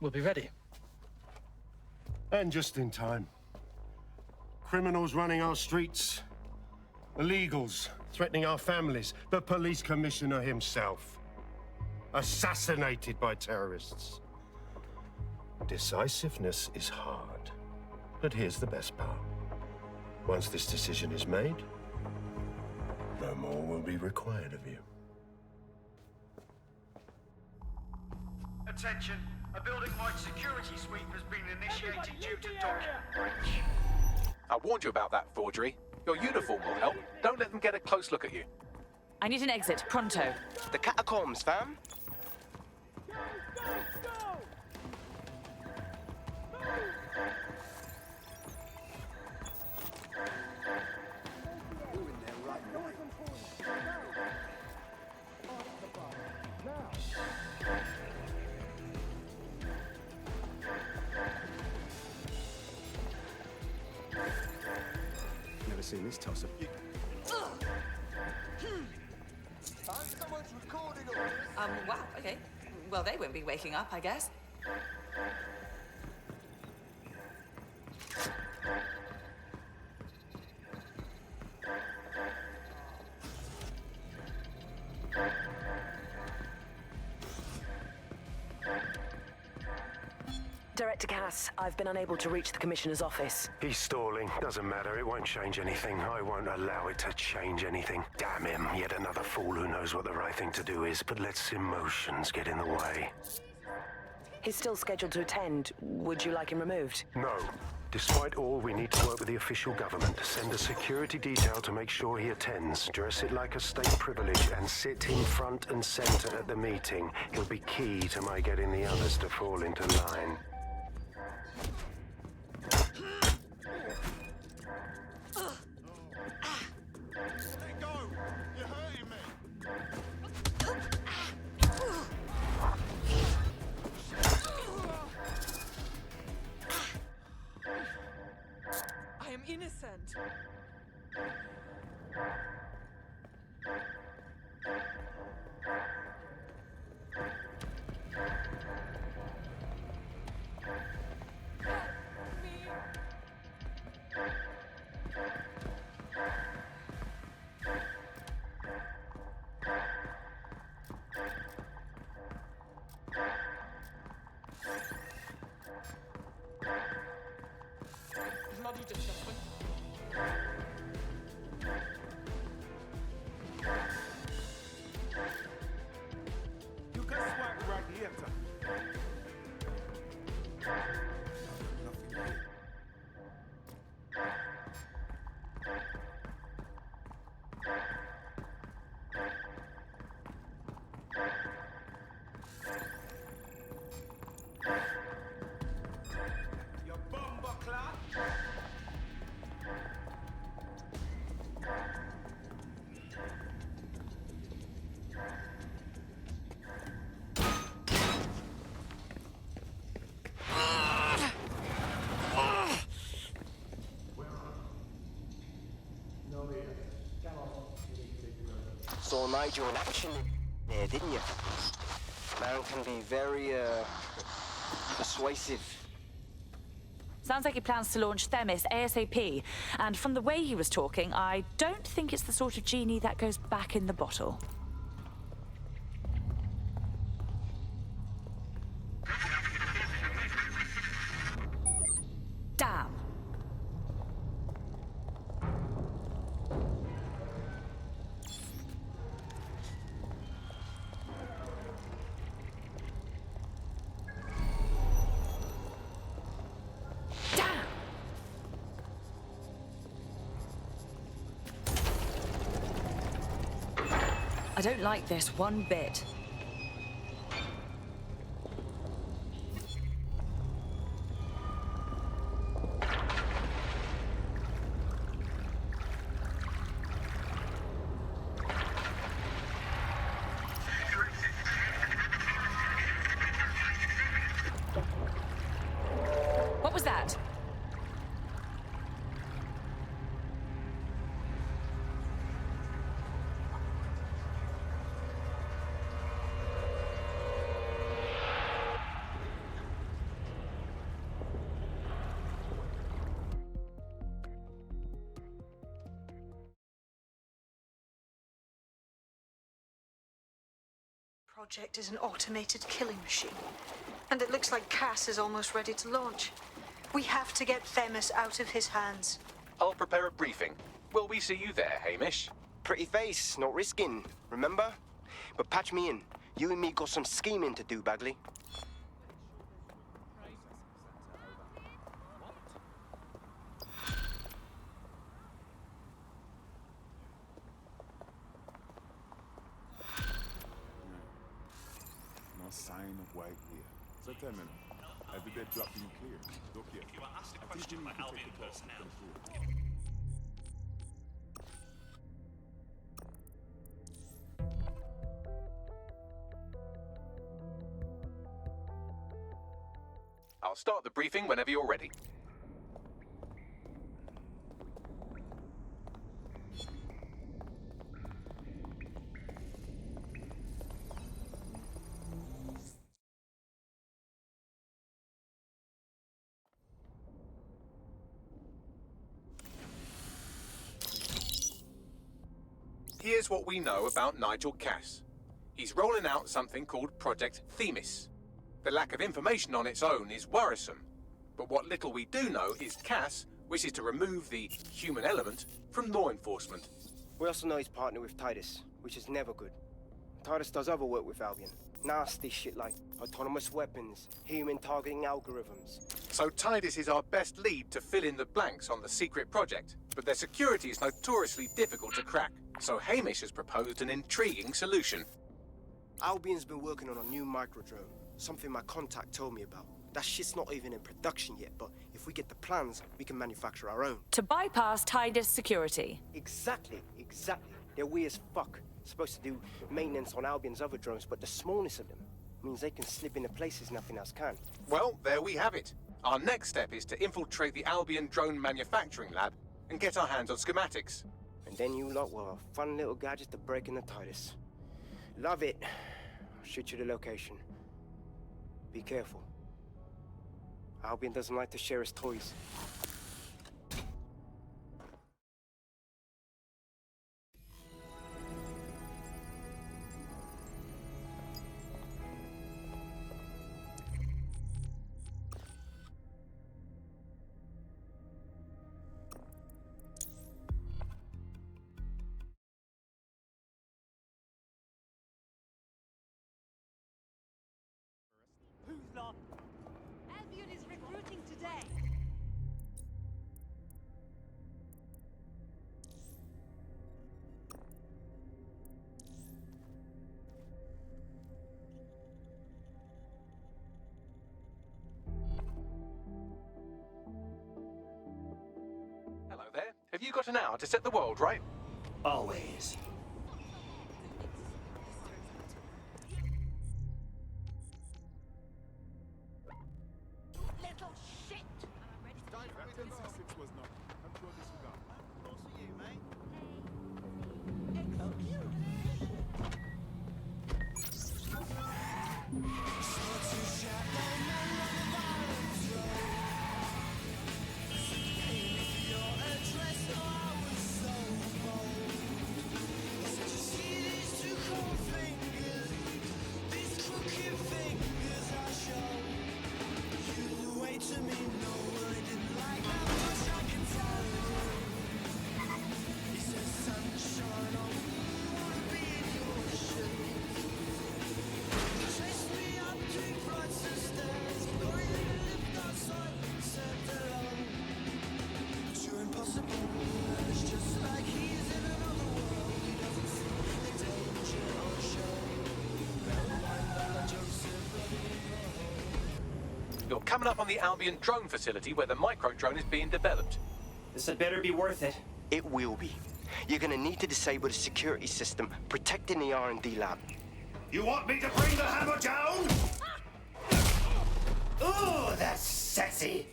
We'll be ready. And just in time. Criminals running our streets. Illegals threatening our families. The police commissioner himself. Assassinated by terrorists. Decisiveness is hard. But here's the best part. Once this decision is made, no more will be required of you. Attention, a building-wide security sweep has been initiated due to document breach. I warned you about that forgery. Your uniform will help. Don't let them get a close look at you. I need an exit, pronto. The catacombs, fam. Never seen this toss-up. Wow, okay. Well, they won't be waking up, I guess. Director Cass, I've been unable to reach the Commissioner's office. He's stalling. Doesn't matter. It won't change anything. I won't allow it to change anything. Damn him. Yet another fool who knows what the right thing to do is, but lets emotions get in the way. He's still scheduled to attend. Would you like him removed? No. Despite all, we need to work with the official government. Send a security detail to make sure he attends. Dress it like a state privilege and sit him front and center at the meeting. He'll be key to my getting the others to fall into line. Let go! You're hurting me! I am innocent. Bloody disgusting. You can swipe right here. You bumper clock. Saw Nigel in action there, didn't you? Man can be very, persuasive. Sounds like he plans to launch Themis ASAP. And from the way he was talking, I don't think it's the sort of genie that goes back in the bottle. Damn. I don't like this one bit. What was that? Project is an automated killing machine. And it looks like Cass is almost ready to launch. We have to get Themis out of his hands. I'll prepare a briefing. Will we see you there, Hamish? Pretty face, not risking, remember? But patch me in. You and me got some scheming to do, Bagley. No sign of white here. So tell me now, have the dead dropped in clear? Look here. You were asked a question by Albion personnel. I'll start the briefing whenever you're ready. here's what we know about Nigel Cass. He's rolling out something called Project Themis. The lack of information on its own is worrisome, but what little we do know is Cass wishes to remove the human element from law enforcement. We also know he's partnered with Titus, which is never good. Titus does other work with Albion. Nasty shit like autonomous weapons, human targeting algorithms. So Titus is our best lead to fill in the blanks on the secret project, but their security is notoriously difficult to crack. So Hamish has proposed an intriguing solution. Albion's been working on a new microdrone, something my contact told me about. That shit's not even in production yet, but if we get the plans, we can manufacture our own. To bypass Titus security. Exactly. They're weird as fuck. Supposed to do maintenance on Albion's other drones, but the smallness of them means they can slip into places nothing else can. Well, there we have it. Our next step is to infiltrate the Albion drone manufacturing lab and get our hands on schematics. And then you lot will have a fun little gadget to break in the Titus. Love it. I'll shoot you the location. Be careful. Albion doesn't like to share his toys. Who's laughing? Albion is recruiting today. Hello there. Have you got an hour to set the world right? Always. Little shit! You're coming up on the Albion drone facility where the micro-drone is being developed. This had better be worth it. It will be. You're gonna need to disable the security system protecting the R&D lab. You want me to bring the hammer down? Ooh, that's sexy.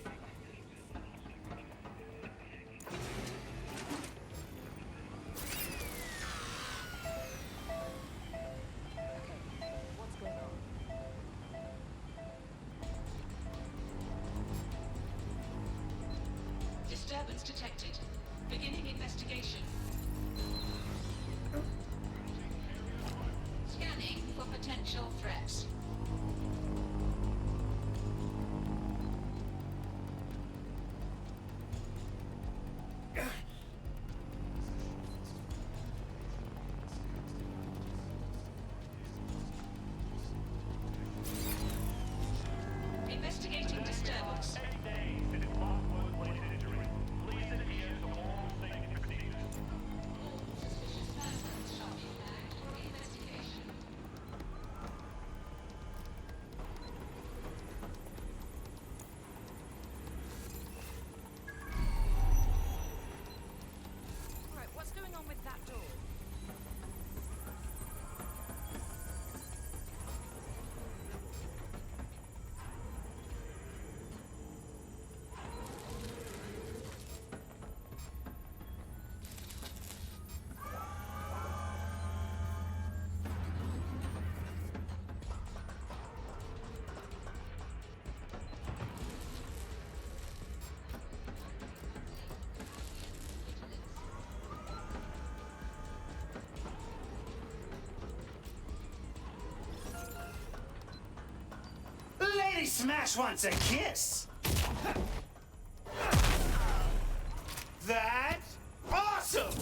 Disturbance detected. Beginning investigation. Scanning for potential threats. Investigating disturbance. Smash wants a kiss. That's awesome!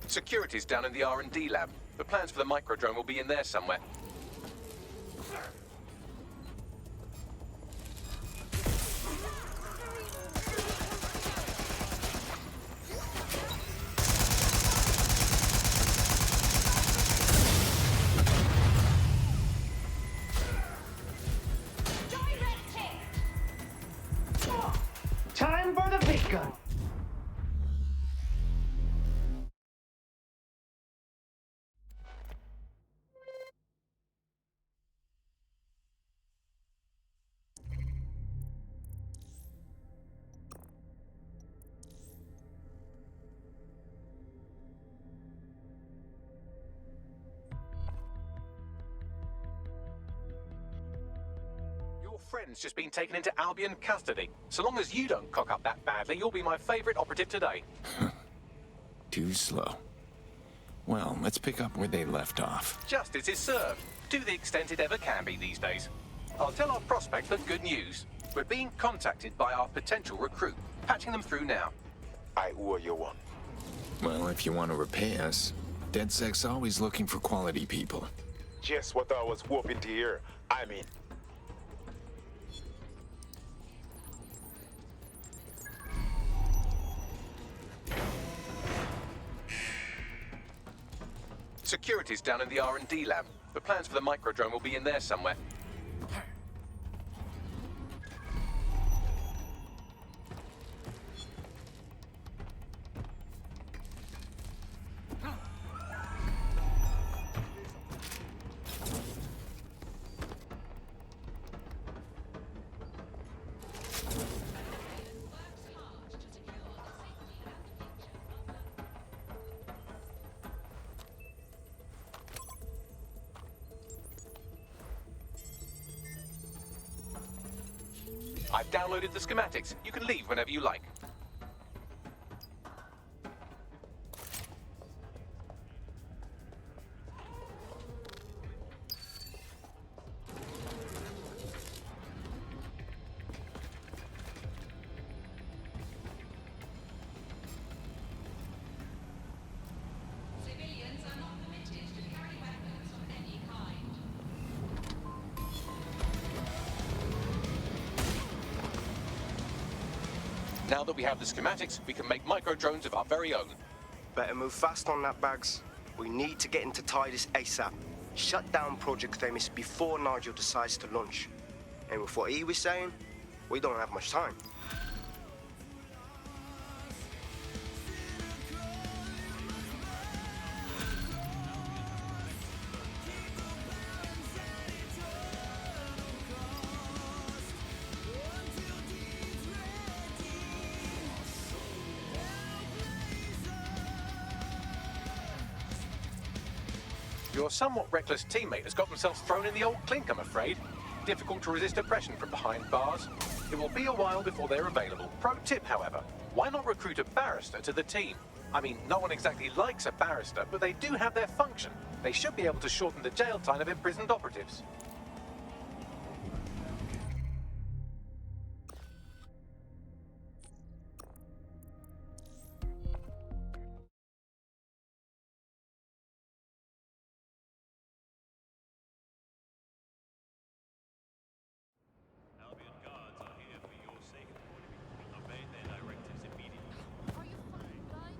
Security's down in the R&D lab. The plans for the microdrone will be in there somewhere. Time for the big gun. Your friend's just been taken into Albion custody. So long as you don't cock up that badly, you'll be my favorite operative today. Too slow. Well, let's pick up where they left off. Justice is served, to the extent it ever can be these days. I'll tell our prospect the good news. We're being contacted by our potential recruit. Patching them through now. I owe you one. Well, if you want to repay us, DedSec's always looking for quality people. Just what I was hoping to hear. I mean, Security's down in the R&D lab. The plans for the microdrone will be in there somewhere. I've downloaded the schematics. You can leave whenever you like. Civilians are not permitted to carry weapons of any kind. Now that we have the schematics, we can make microdrones of our very own. Better move fast on that, Bags. We need to get into Titus ASAP. Shut down Project Themis before Nigel decides to launch. And with what he was saying, we don't have much time. Your somewhat reckless teammate has got themselves thrown in the old clink, I'm afraid. Difficult to resist oppression from behind bars. It will be a while before they're available. Pro tip, however, why not recruit a barrister to the team? I mean, no one exactly likes a barrister, but they do have their function. They should be able to shorten the jail time of imprisoned operatives. Albion guards are here for your sake. Obey their directives immediately. Are you fucking blind?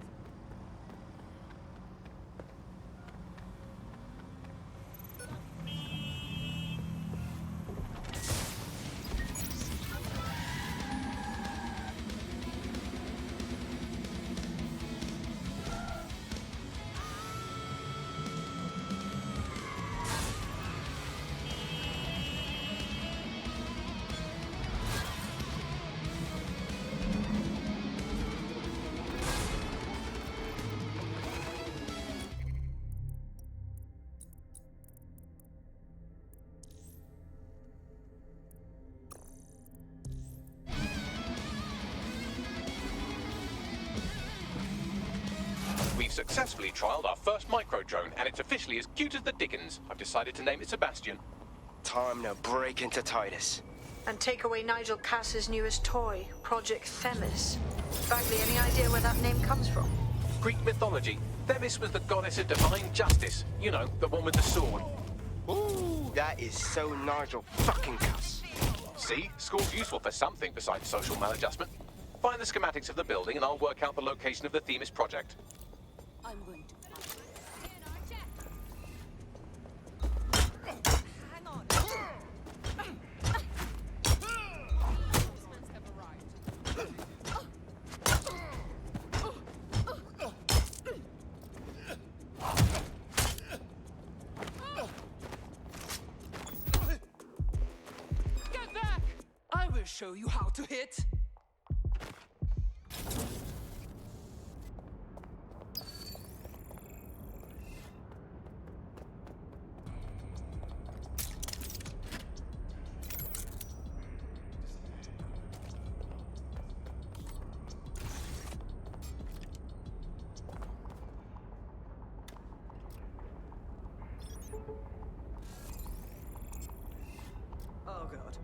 successfully trialed our first micro-drone, and it's officially as cute as the dickens. I've decided to name it Sebastian. Time to break into Titus. And take away Nigel Cass's newest toy, Project Themis. Bagley, any idea where that name comes from? Greek mythology. Themis was the goddess of divine justice. You know, the one with the sword. Ooh, that is so Nigel fucking Cass. See? School's useful for something besides social maladjustment. Find the schematics of the building and I'll work out the location of the Themis project. I'm going to. Hang on. Policemen have arrived. Get back! I will show you how to hit. Oh, God.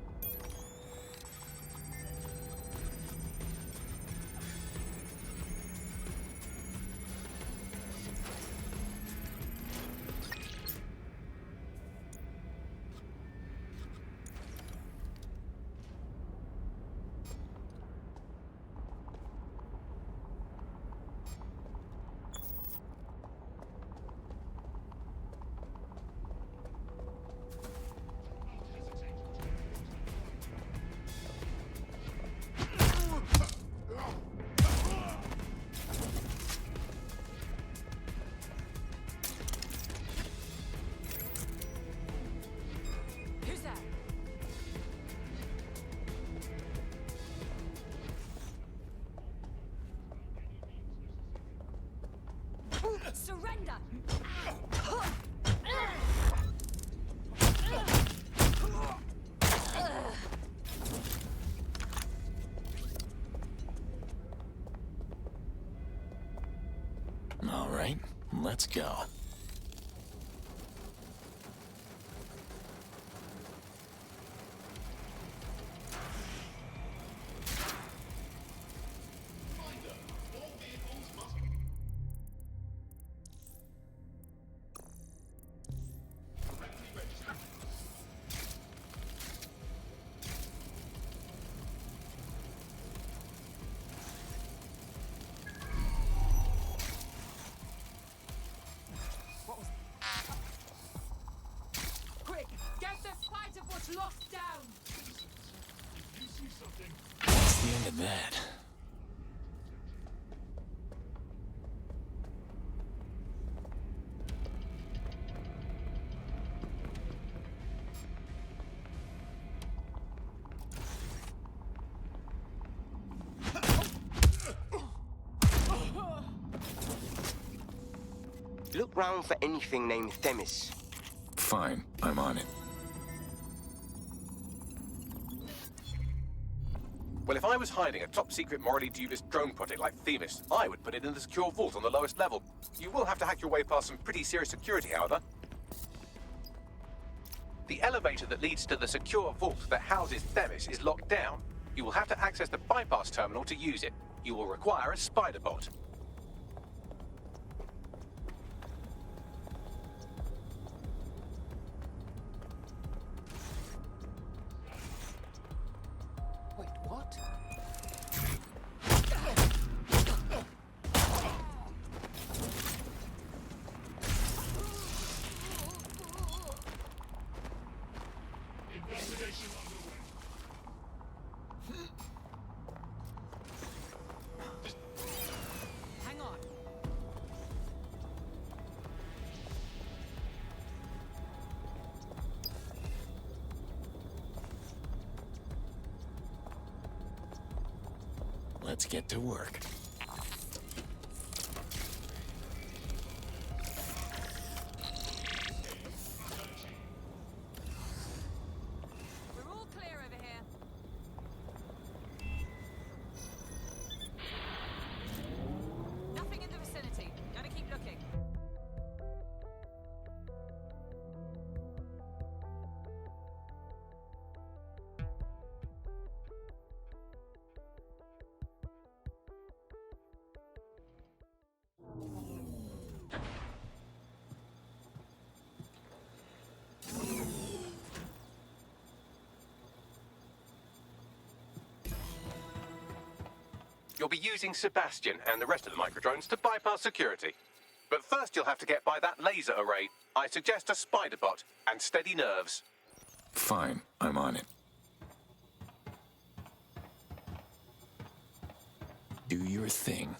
Who's that? Surrender! All right, let's go. Quick, get the fight of what's lost down. You see something? That's the end of that. Look round for anything named Themis. Fine, I'm on it. Well, if I was hiding a top-secret, morally dubious drone project like Themis, I would put it in the secure vault on the lowest level. You will have to hack your way past some pretty serious security, however. The elevator that leads to the secure vault that houses Themis is locked down. You will have to access the bypass terminal to use it. You will require a spider bot. Wait, what? Investigation underway. Hang on. Let's get to work. We're all clear over here. Nothing in the vicinity. Gotta keep you'll be using Sebastian and the rest of the microdrones to bypass security. But first you'll have to get by that laser array. I suggest a spider bot and steady nerves. Fine, I'm on it. Do your thing.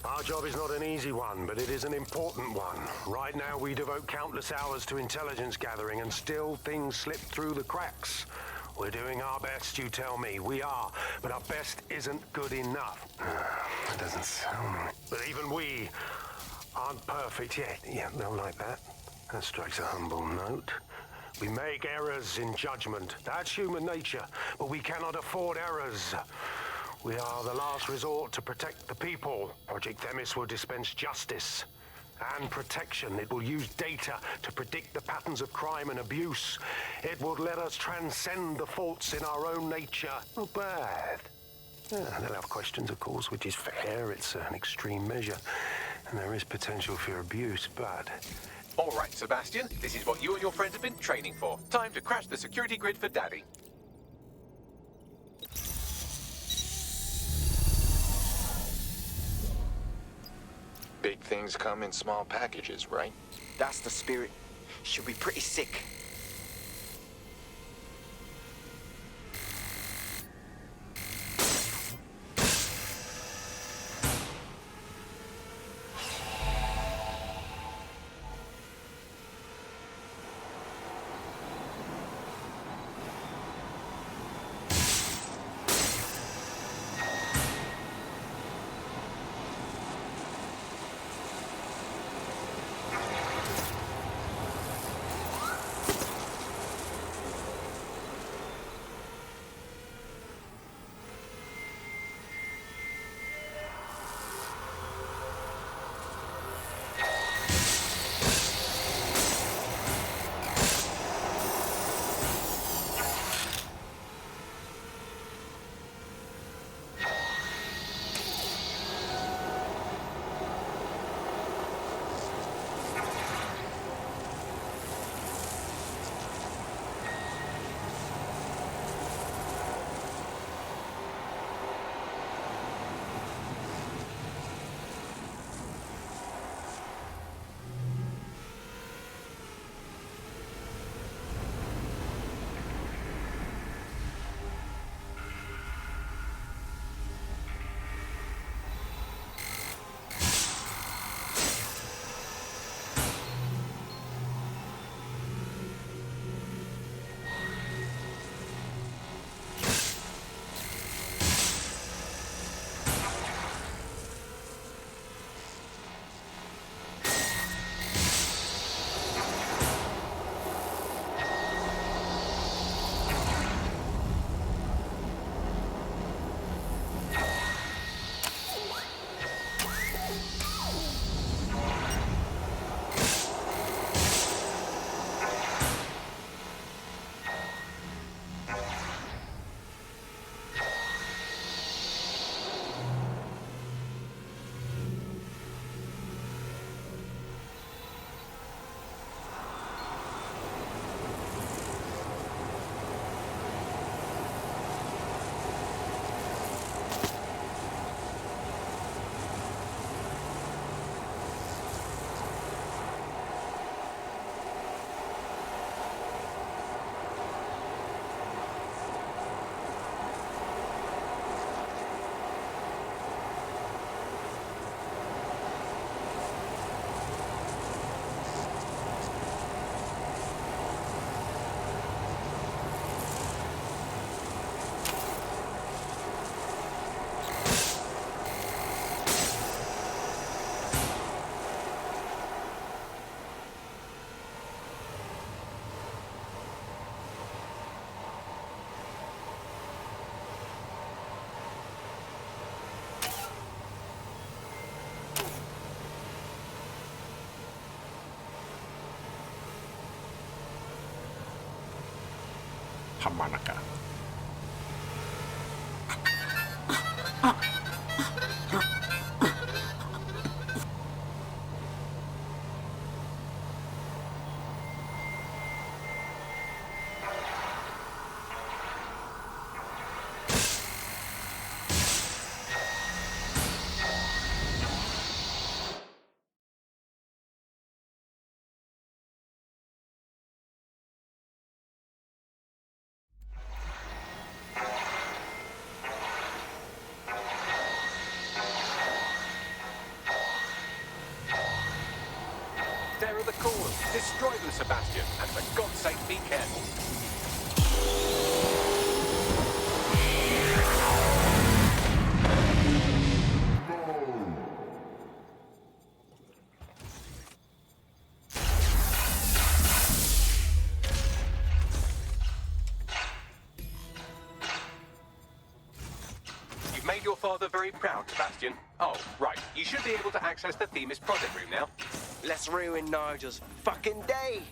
Our job is not an easy one, but it is an important one. Right now, we devote countless hours to intelligence gathering, and still things slip through the cracks. We're doing our best, you tell me. We are, but our best isn't good enough. That doesn't sound right. But even we aren't perfect yet. Yeah, no, like that. That strikes a humble note. We make errors in judgment. That's human nature, but we cannot afford errors. We are the last resort to protect the people. Project Themis will dispense justice and protection. It will use data to predict the patterns of crime and abuse. It will let us transcend the faults in our own nature. Not bad. They'll have questions, of course, which is fair. It's an extreme measure, and there is potential for abuse, but... All right, Sebastian, this is what you and your friends have been training for. Time to crash the security grid for Daddy. Big things come in small packages, right? That's the spirit. Should be pretty sick. Hamanaka. are the cores. Destroy them, Sebastian, and for God's sake, be careful. You've made your father very proud, Sebastian. Oh, right. You should be able to access the Themis project room now. Let's ruin Nigel's fucking day.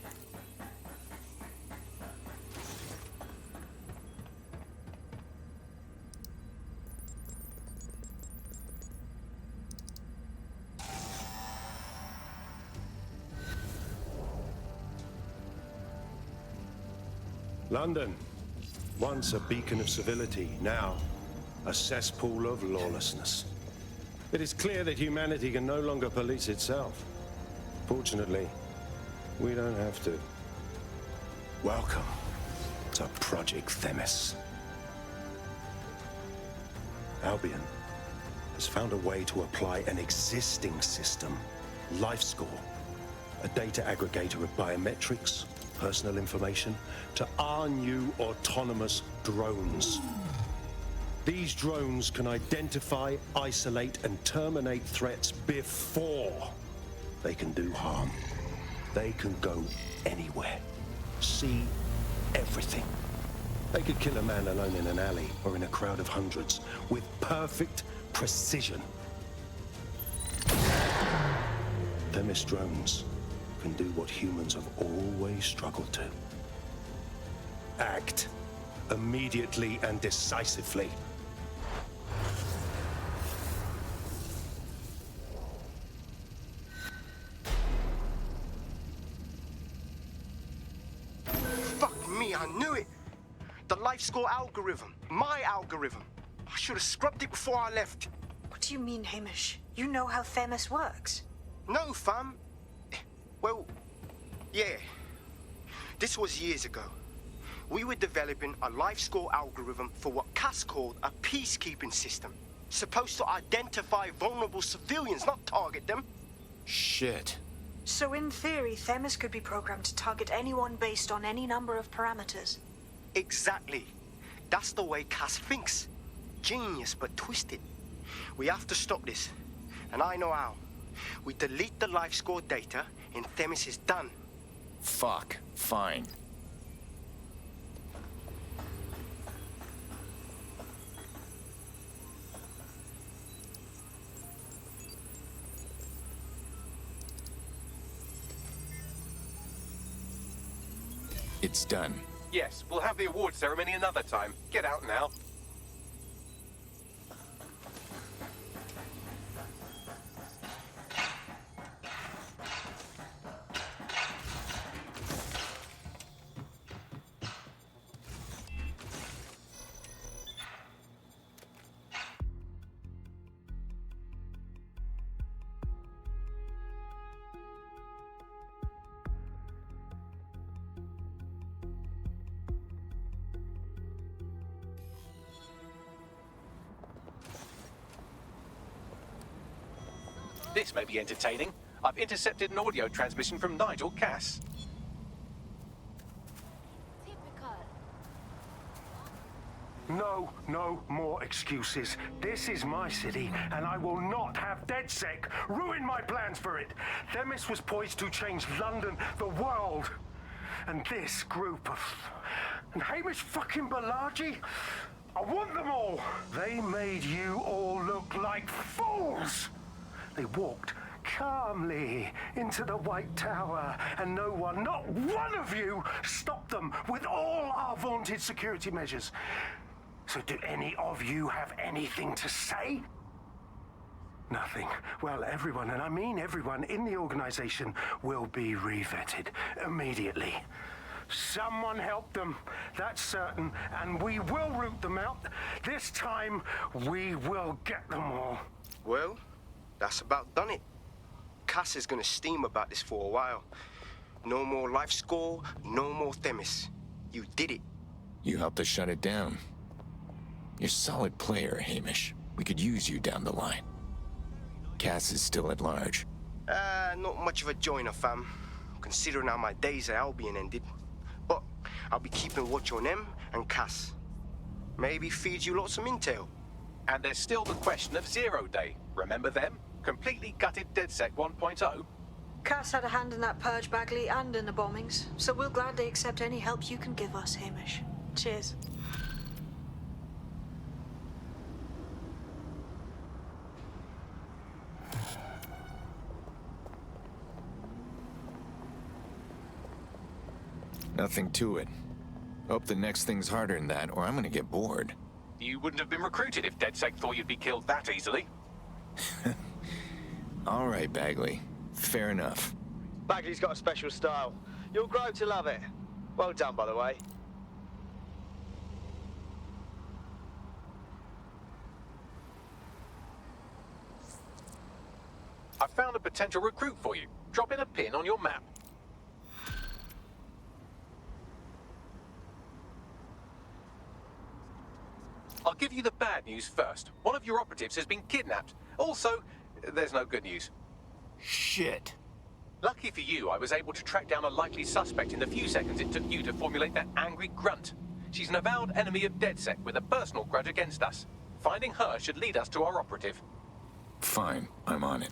London, once a beacon of civility, now a cesspool of lawlessness. It is clear that humanity can no longer police itself. Fortunately, we don't have to. Welcome to Project Themis. Albion has found a way to apply an existing system, LifeScore, a data aggregator of biometrics, personal information, to our new autonomous drones. These drones can identify, isolate, and terminate threats before they can do harm. They can go anywhere, see everything. They could kill a man alone in an alley or in a crowd of hundreds with perfect precision. Themis drones can do what humans have always struggled to. Act immediately and decisively. Fuck me, I knew it. The LifeScore algorithm. My algorithm. I should have scrubbed it before I left. What do you mean, Hamish? You know how Themis works. No, fam. Well, yeah. This was years ago. We were developing a LifeScore algorithm for what Cass called a peacekeeping system. Supposed to identify vulnerable civilians, not target them. Shit. So in theory, Themis could be programmed to target anyone based on any number of parameters. Exactly. That's the way Cass thinks. Genius, but twisted. We have to stop this. And I know how. We delete the LifeScore data, and Themis is done. Fuck. Fine. It's done. Yes, we'll have the award ceremony another time. Get out now. This may be entertaining. I've intercepted an audio transmission from Nigel Cass. No more excuses. This is my city, and I will not have DedSec ruin my plans for it. Themis was poised to change London, the world. And this group of... And Hamish fucking Balaji? I want them all. They made you all look like fools. They walked calmly into the White Tower, and no one, not one of you, stopped them with all our vaunted security measures. So do any of you have anything to say? Nothing. Well, everyone, and I mean everyone in the organization, will be revetted immediately. Someone help them, that's certain, and we will root them out. This time, we will get them all. Well, that's about done it. Cass is gonna steam about this for a while. No more LifeScore, no more Themis. You did it. You helped us shut it down. You're a solid player, Hamish. We could use you down the line. Cass is still at large. Not much of a joiner, fam. considering how my days at Albion ended. But I'll be keeping watch on them and Cass. Maybe feed you lots of intel. And there's still the question of Zero Day. Remember them? Completely gutted DedSec 1.0. Cass had a hand in that purge, Bagley, and in the bombings, so we'll gladly accept any help you can give us, Hamish. Cheers. Nothing to it. Hope the next thing's harder than that, or I'm gonna get bored. You wouldn't have been recruited if DedSec thought you'd be killed that easily. All right, Bagley. Fair enough. Bagley's got a special style. You'll grow to love it. Well done, by the way. I found a potential recruit for you. Drop in a pin on your map. I'll give you the bad news first. One of your operatives has been kidnapped. Also, there's no good news. Shit. Lucky for you, I was able to track down a likely suspect in the few seconds it took you to formulate that angry grunt. She's an avowed enemy of DedSec with a personal grudge against us. Finding her should lead us to our operative. Fine, I'm on it.